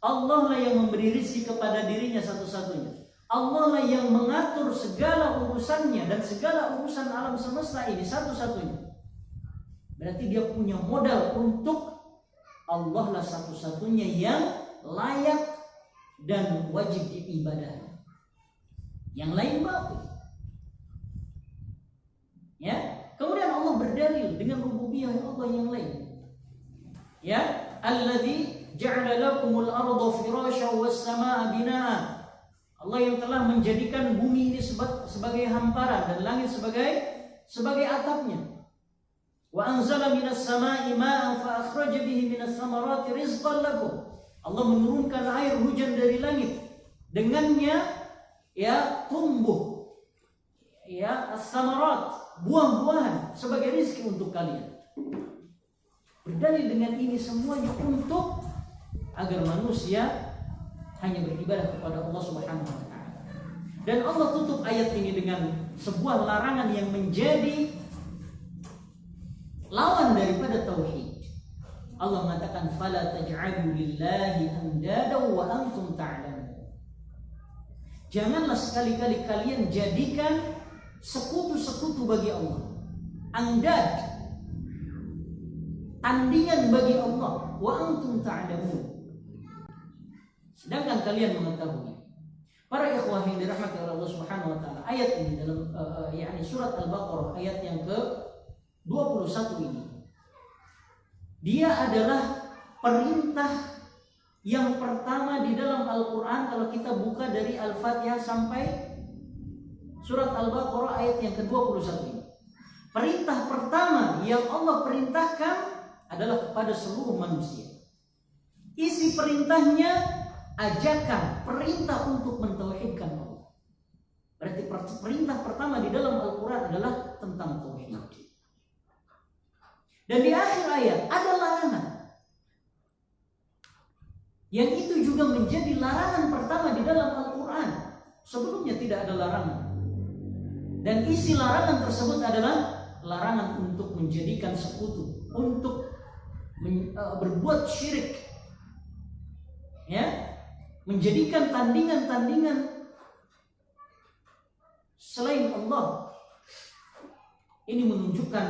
Allah lah yang memberi rezeki kepada dirinya satu-satunya, Allah lah yang mengatur segala urusannya dan segala urusan alam semesta ini satu-satunya. Berarti dia punya modal untuk Allah lah satu-satunya yang layak dan wajib diibadahi. Yang lain batil. Ya, kemudian Allah berdalil dengan rububiyah Allah yang lain. Ya, alladzi ja'ala lakumul arda firasyan was samaa'a binaa'a. Allah yang telah menjadikan bumi ini sebagai hamparan dan langit sebagai atapnya. Wa anzala minas samaa'i maa'an fa akhraja bihi minas samarati rizqan lakum. Allah menurunkan air hujan dari langit, dengannya ya tumbuh ya as-samarat, buah-buahan sebagai rezeki untuk kalian. Berdalil dengan ini semuanya untuk agar manusia hanya beribadah kepada Allah Subhanahu wa taala. Dan Allah tutup ayat ini dengan sebuah larangan yang menjadi lawan daripada tauhid. Allah mengatakan fala taj'alu lillahi andada wa antum ta'lamun. Janganlah sekali-kali kalian jadikan sekutu-sekutu bagi Allah. Andad, tandingan bagi Allah, wa antum ta'lamun. Sedangkan kalian mengetahui. Para ikhwah yang dirahmati oleh Allah Subhanahu wa taala, ayat ini dalam surat Al-Baqarah ayat yang ke-21 ini. Dia adalah perintah yang pertama di dalam Al-Quran kalau kita buka dari Al-Fatihah sampai surat Al-Baqarah ayat yang ke-21 ini. Perintah pertama yang Allah perintahkan adalah kepada seluruh manusia. Isi perintahnya ajakan, perintah untuk mentauhidkan Allah. Berarti perintah pertama di dalam Al-Quran adalah tentang tauhid. Dan di akhir ayat ada larangan. Yang itu juga menjadi larangan pertama di dalam Al-Quran. Sebelumnya tidak ada larangan. Dan isi larangan tersebut adalah larangan untuk menjadikan sekutu, untuk berbuat syirik. Ya, menjadikan tandingan-tandingan selain Allah. Ini menunjukkan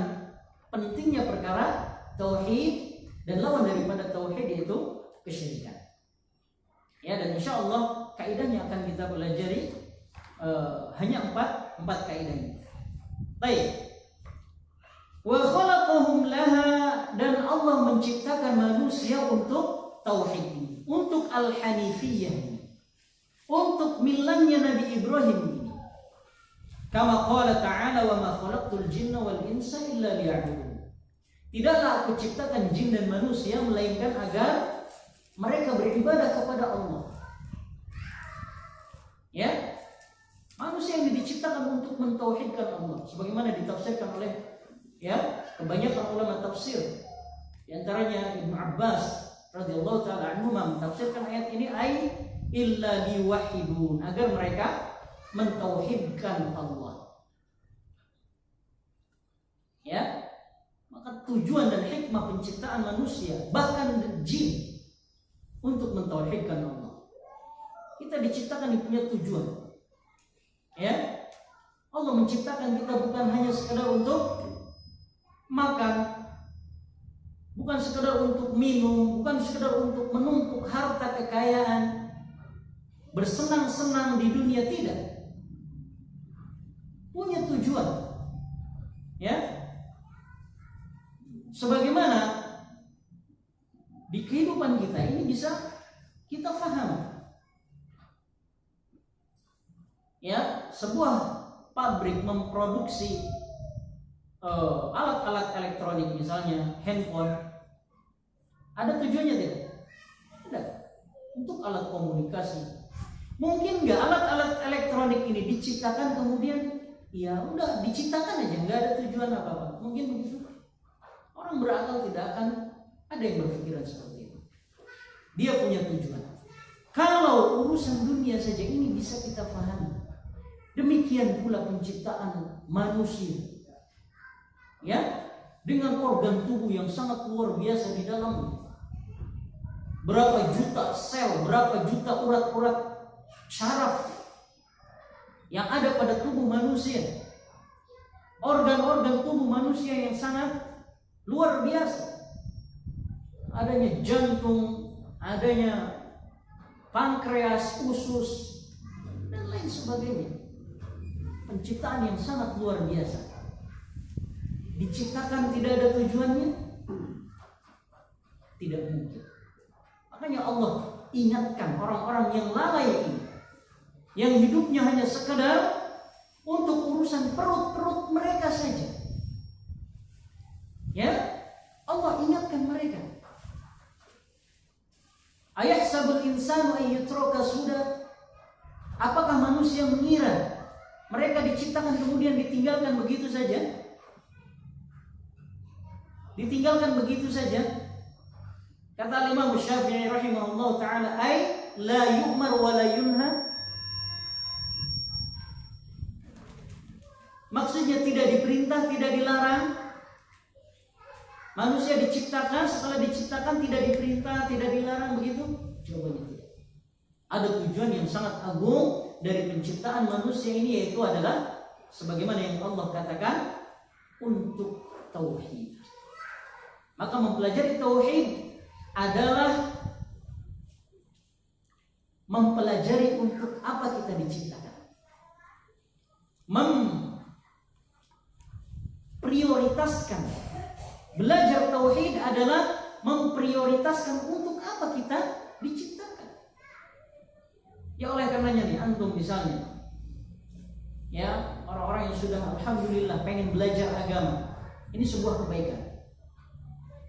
pentingnya perkara tauhid dan lawan daripada tauhid yaitu kesyirikan. Ya, dan insya Allah kaidahnya akan kita pelajari hanya empat kaidah ini. Baik. Wa khalaqahum laha, dan Allah menciptakan manusia untuk tauhid ini, untuk al-hanifiyah ini, untuk millahnya Nabi Ibrahim ini. Kama qala ta'ala wa ma khalaqtul jinna wal insa illa liya'budun. Tidaklah aku ciptakan jin dan manusia melainkan agar mereka beribadah kepada Allah. Ya, manusia yang diciptakan untuk mentauhidkan Allah, sebagaimana ditafsirkan oleh kebanyakan ulama tafsir. Di antaranya Ibnu Abbas radhiyallahu taala anhu mentafsirkan ayat ini illa liwahidun, agar mereka mentauhidkan Allah. Ya, maka tujuan dan hikmah penciptaan manusia bahkan jin untuk mentauhidkan Allah. Kita diciptakan punya tujuan. Ya, Allah menciptakan kita bukan hanya sekedar untuk makan, bukan sekedar untuk minum, bukan sekedar untuk menumpuk harta kekayaan, bersenang-senang di dunia, tidak. Punya tujuan. Ya, sebagaimana di kehidupan kita ini bisa kita faham. Ya, sebuah pabrik memproduksi alat-alat elektronik, misalnya handphone, ada tujuannya tidak? Tidak. Untuk alat komunikasi. Mungkin nggak alat-alat elektronik ini diciptakan kemudian ya udah diciptakan aja, nggak ada tujuan apa-apa. Mungkin begitu. Orang berakal tidak akan ada yang berpikiran seperti itu. Dia punya tujuan. Kalau urusan dunia saja ini bisa kita pahami. Demikian pula penciptaan manusia. Ya, dengan organ tubuh yang sangat luar biasa di dalamnya. Berapa juta sel, berapa juta urat-urat syaraf yang ada pada tubuh manusia. Organ-organ tubuh manusia yang sangat luar biasa. Adanya jantung, adanya pankreas, usus, dan lain sebagainya. Penciptaan yang sangat luar biasa. Diciptakan tidak ada tujuannya? Tidak mungkin. Makanya Allah ingatkan orang-orang yang lalai ini, yang hidupnya hanya sekedar untuk urusan perut-perut mereka saja. Ya, Allah ingatkan mereka. Ayahsabul insanu an yutraka sudah? Apakah manusia mengira mereka diciptakan kemudian ditinggalkan begitu saja? Ditinggalkan begitu saja? Kata Imam Syafi'i rahimahullah ta'ala, ay la yu'mar wa la yunha. Maksudnya tidak diperintah, tidak dilarang. Manusia diciptakan, setelah diciptakan tidak diperintah, tidak dilarang, begitu? Jawabannya tidak. Ada tujuan yang sangat agung dari penciptaan manusia ini, yaitu adalah sebagaimana yang Allah katakan, untuk tauhid. Maka mempelajari tauhid adalah mempelajari untuk apa kita diciptakan. Memprioritaskan. Belajar tauhid adalah memprioritaskan untuk apa kita diciptakan. Ya, oleh karenanya nih, antum misalnya, ya, orang-orang yang sudah alhamdulillah pengen belajar agama, ini sebuah kebaikan.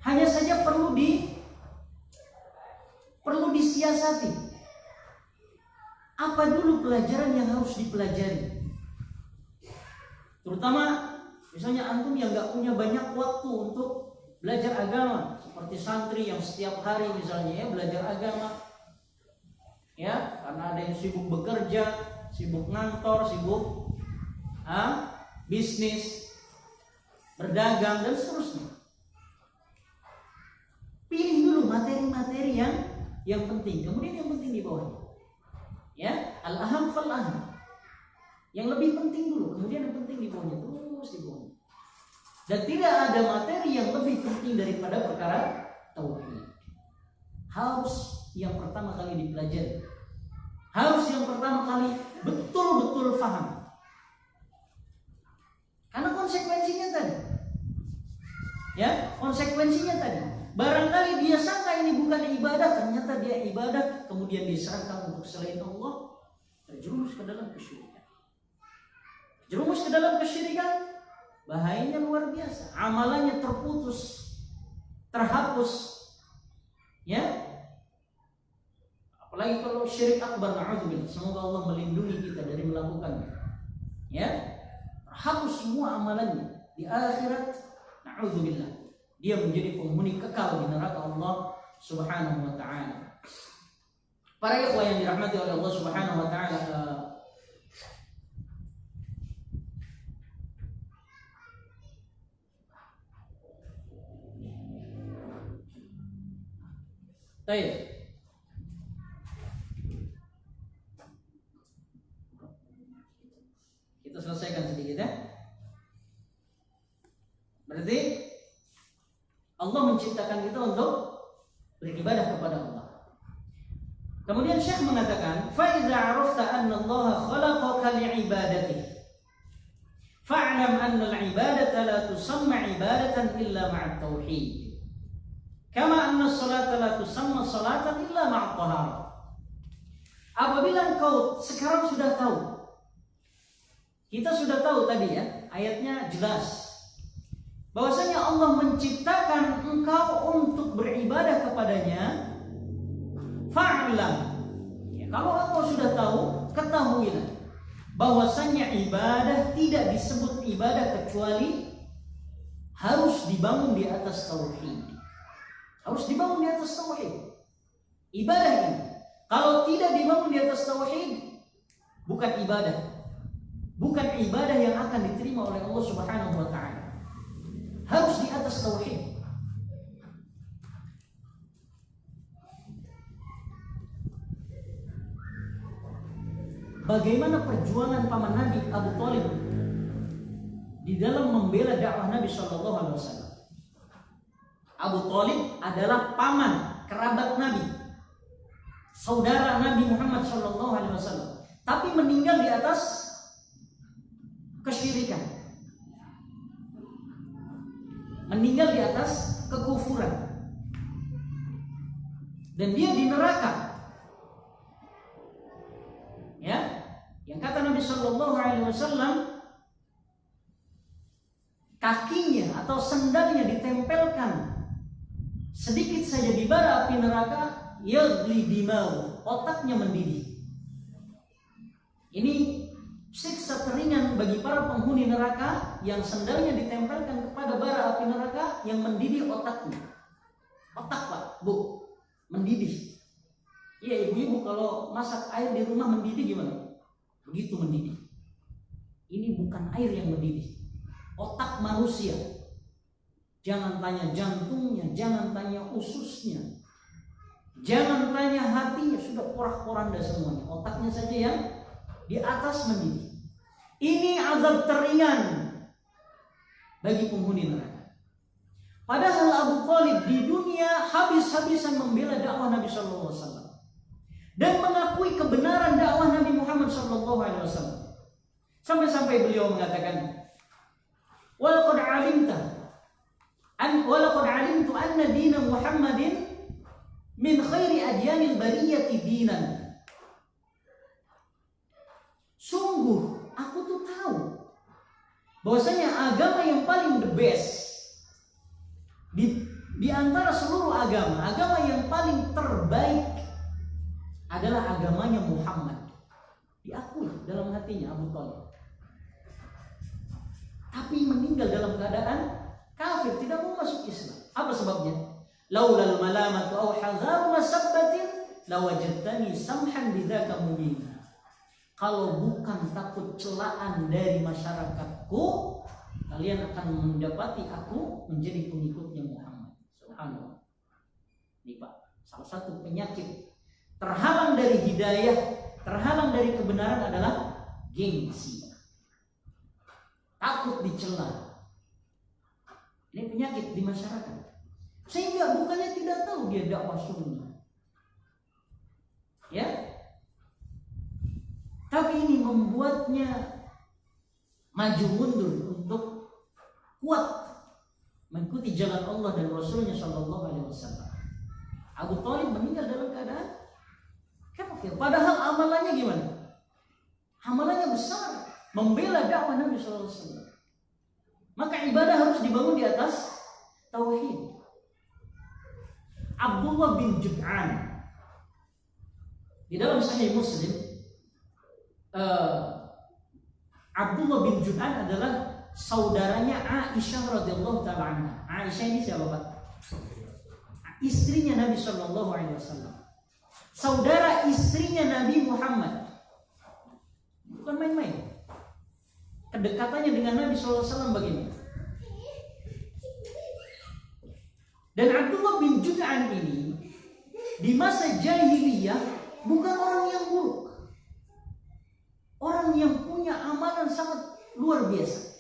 Hanya saja perlu disiasati. Apa dulu pelajaran yang harus dipelajari? Terutama misalnya antum yang nggak punya banyak waktu untuk belajar agama, seperti santri yang setiap hari misalnya ya belajar agama, ya, karena ada yang sibuk bekerja, sibuk ngantor, sibuk bisnis, berdagang dan seterusnya. Pilih dulu materi-materi yang penting, kemudian yang penting di bawahnya. Ya, al-aham fal-aham. Yang lebih penting dulu, kemudian yang penting di bawahnya, terus di bawahnya. Dan tidak ada materi yang lebih penting daripada perkara tauhid. Harus yang pertama kali dipelajari. Harus yang pertama kali betul-betul paham. Karena konsekuensinya tadi. Ya, konsekuensinya tadi. Barangkali dia sangka ini bukan ibadah, ternyata dia ibadah, kemudian diserahkan untuk selain Allah, terjerumus ke dalam kesyirikan. Terjerumus ke dalam kesyirikan, bahayanya luar biasa. Amalannya terputus, terhapus. Ya. Apalagi kalau syirik akbar, na'udzubillah. Semoga Allah melindungi kita dari melakukannya. Ya. Terhapus semua amalannya di akhirat, na'udzubillah. Dia menjadi penghuni kekal di neraka Allah Subhanahu wa ta'ala. Para ikhwah yang dirahmati oleh Allah Subhanahu wa ta'ala, baik. Kita selesaikan sedikit ya. Berarti Allah menciptakan kita untuk beribadah kepada Allah. Kemudian Syekh mengatakan, fa idza 'arafta anna Allah khalaqaka li'ibadatihi fa'lam anna al-'ibadata la tusamma 'ibadatan illa ma'a tauhid. Kama anna as-salata la tusamma salatan illa ma'a taharah. Apabila engkau sekarang sudah tahu, kita sudah tahu tadi ya, ayatnya jelas, bahwasanya Allah menciptakan engkau untuk beribadah kepadanya. Fa'lam, ya, kalau engkau sudah tahu, ketahuilah bahwasanya ibadah tidak disebut ibadah kecuali harus dibangun di atas tauhid. Harus dibangun di atas tauhid. Ibadah ini kalau tidak dibangun di atas tauhid, bukan ibadah. Bukan ibadah yang akan diterima oleh Allah Subhanahu wa ta'ala. Harus di atas tauhid. Bagaimana perjuangan paman Nabi Abu Thalib di dalam membela dakwah Nabi Shallallahu Alaihi Wasallam? Abu Thalib adalah paman, kerabat Nabi, saudara Nabi Muhammad SAW, tapi meninggal di atas kesyirikan, meninggal di atas kekufuran, dan dia di neraka. Ya, yang kata Nabi SAW, kakinya atau sendalnya ditempelkan sedikit saja di bara api neraka, yaghli dimau, otaknya mendidih. Ini siksa teringan bagi para penghuni neraka yang sendalnya ditempelkan kepada bara api neraka yang mendidih otaknya. Otak Pak, Bu, mendidih. Iya, ibu-ibu kalau masak air di rumah mendidih gimana? Begitu mendidih. Ini bukan air yang mendidih, otak manusia. Jangan tanya jantungnya, jangan tanya ususnya, jangan tanya hatinya, sudah porak-poranda semuanya. Otaknya saja yang di atas mendidih. Ini azab teringan bagi penghuni neraka. Padahal Abu Thalib di dunia habis-habisan membela dakwah Nabi SAW dan mengakui kebenaran dakwah Nabi Muhammad SAW. Sampai-sampai beliau mengatakan, walaqad alimtu anna dina Muhammadin min khairi adyanil bariyati dinan. Sungguh aku tuh tahu bahwasanya agama yang paling the best di antara seluruh agama yang paling terbaik adalah agamanya Muhammad. Diakui dalam hatinya Abu Thalib. Tapi meninggal dalam keadaan kafir, tidak mau masuk Islam. Apa sebabnya? Laulal malamatu aw hadharu masabbatin lawajadtani samhan bidzaka mubina. Kalau bukan takut celaan dari masyarakatku, kalian akan mendapati aku menjadi pengikutnya Muhammad. Subhanallah. Ini Pak, salah satu penyakit terhalang dari hidayah, terhalang dari kebenaran adalah gengsi. Takut dicela. Ini penyakit di masyarakat. Sehingga bukannya tidak tahu dia dakwah sunnah. Ya. Tapi ini membuatnya maju mundur untuk kuat mengikuti jalan Allah dan Rasulnya Shallallahu Alaihi Wasallam. Abu Thalib meninggal dalam keadaan kafir. Padahal amalannya gimana? Amalannya besar, membela dakwah Nabi Shallallahu Alaihi Wasallam. Maka ibadah harus dibangun di atas tauhid. Abdullah bin Jud'an di dalam Sahih Muslim, Abdullah bin Jud'an adalah saudaranya Aisyah radhiyallahu taala anha. Aisyah ini siapa Pak? Istrinya Nabi Shallallahu Alaihi Wasallam. Saudara istrinya Nabi Muhammad. Bukan main-main. Kedekatannya dengan Nabi Shallallahu Alaihi Wasallam bagaimana? Dan Abdullah bin Jud'an ini di masa jahiliyah bukan orang yang buruk. Orang yang punya amalan sangat luar biasa.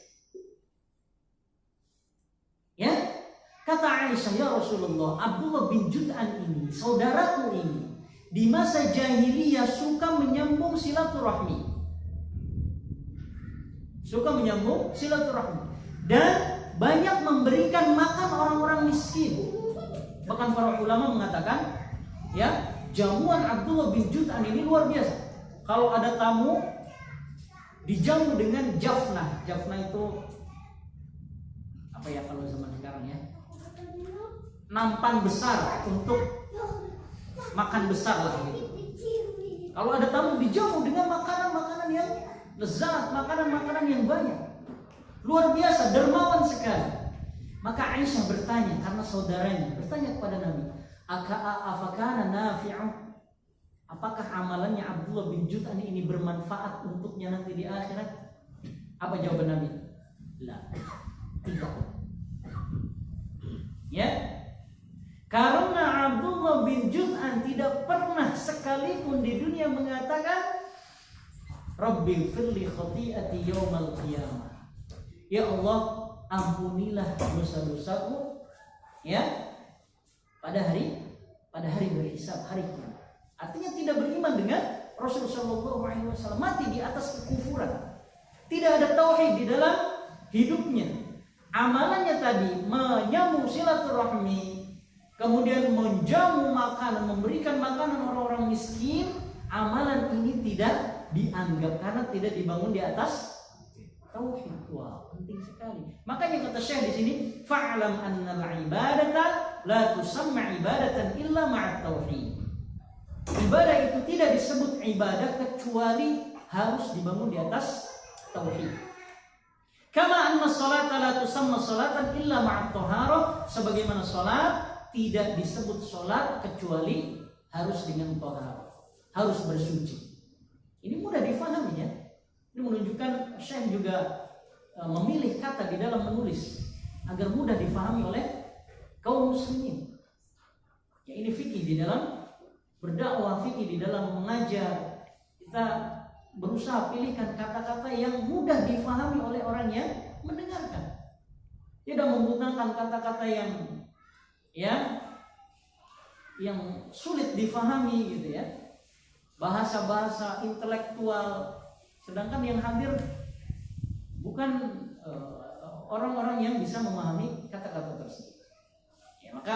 Ya, kata Aisyah, ya Rasulullah, Abdullah bin Jud'an ini, saudaraku ini, di masa jahiliyah suka menyambung silaturahmi. Dan banyak memberikan makan orang-orang miskin. Bahkan para ulama mengatakan, ya, jamuan Abdullah bin Jud'an ini luar biasa. Kalau ada tamu, dijamu dengan jafnah. Jafnah itu apa ya kalau zaman sekarang ya? Nampan besar untuk makan besar lah gitu. Kalau ada tamu dijamu dengan makanan-makanan yang lezat, makanan-makanan yang banyak. Luar biasa, dermawan sekali. Maka Aisyah bertanya, karena saudaranya bertanya kepada Nabi, afakana nafi'u? Apakah amalannya Abdullah bin Jud'an ini bermanfaat untuknya nanti di akhirat? Apa jawaban Nabi? La, tidak. Ya, karena Abdullah bin Jud'an tidak pernah sekalipun di dunia mengatakan, Rabbi firli khati'ati yawmal qiyamah. Ya Allah, ampunilah dosa-dosaku ya pada hari berhisab, hari kiamat. Artinya tidak beriman dengan Rasulullah SAW, mati di atas kekufuran. Tidak ada tauhid di dalam hidupnya. Amalannya tadi menyambung silaturahmi, kemudian menjamu makanan, memberikan makanan orang-orang miskin. Amalan ini tidak dianggap karena tidak dibangun di atas tauhid. Wah, penting sekali. Makanya kata Syekh di sini, fa'lam anna al-ibadata la tusamma ibadatan illa ma'at tauhid. Ibadah itu tidak disebut ibadah kecuali harus dibangun di atas tauhid. Kama anna salata la tusamma salatan illa ma'at taharah, sebagaimana salat tidak disebut salat kecuali harus dengan taharah, harus bersuci. Ini mudah difahami ya. Ini menunjukkan Syekh juga memilih kata di dalam menulis agar mudah difahami oleh kaum muslimin. Ya, ini fikih di dalam berdakwah, fikih di dalam mengajar. Kita berusaha pilihkan kata-kata yang mudah difahami oleh orang yang mendengarkan. Tidak menggunakan kata-kata yang sulit difahami gitu ya. Bahasa-bahasa intelektual, sedangkan yang hadir bukan orang-orang yang bisa memahami kata-kata tersebut. Ya, maka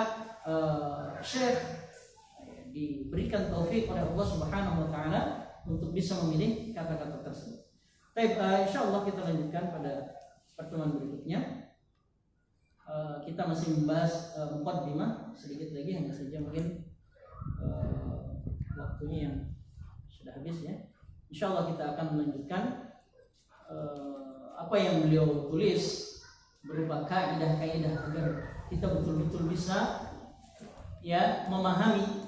Syekh diberikan taufik oleh Allah Subhanahu wa taala untuk bisa memilih kata-kata tersebut. Baik, insyaallah kita lanjutkan pada pertemuan berikutnya. Kita masih membahas muqaddimah sedikit lagi, hanya saja mungkin waktunya yang sudah habis ya. Insyaallah kita akan melanjutkan apa yang beliau tulis berupa kaidah-kaidah agar kita betul-betul bisa ya memahami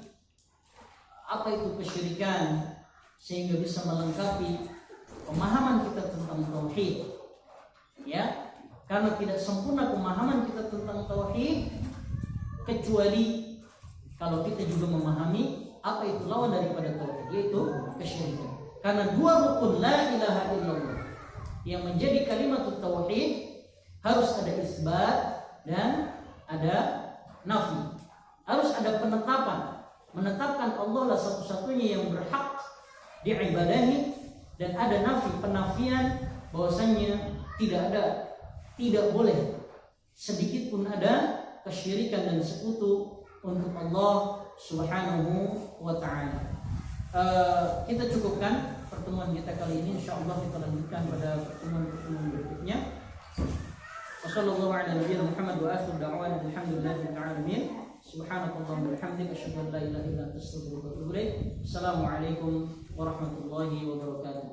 apa itu kesyirikan, sehingga bisa melengkapi pemahaman kita tentang tauhid. Ya, karena tidak sempurna pemahaman kita tentang tauhid kecuali kalau kita juga memahami apa itu lawan daripada tauhid, yaitu kesyirikan. Karena dua rukun la ilaha illallah yang menjadi kalimat tauhid harus ada isbat dan ada nafi. Harus ada penetapan, menetapkan Allah lah satu-satunya yang berhak diibadahi, dan ada nafi, penafian bahwasanya tidak boleh sedikit pun ada kesyirikan dan sekutu untuk Allah Subhanahu wa taala. Kita cukupkan pertemuan kita kali ini, insyaallah kita lanjutkan pada pertemuan berikutnya. Wassallallahu ala nabiyina Muhammad wa akhiru da'wana alhamdulillahi rabbil alamin. Subhanakallahumma wa bihamdika asyhadu an la ilaha illa anta astaghfiruka wa atubu ilaik. Assalamualaikum warahmatullahi wabarakatuh.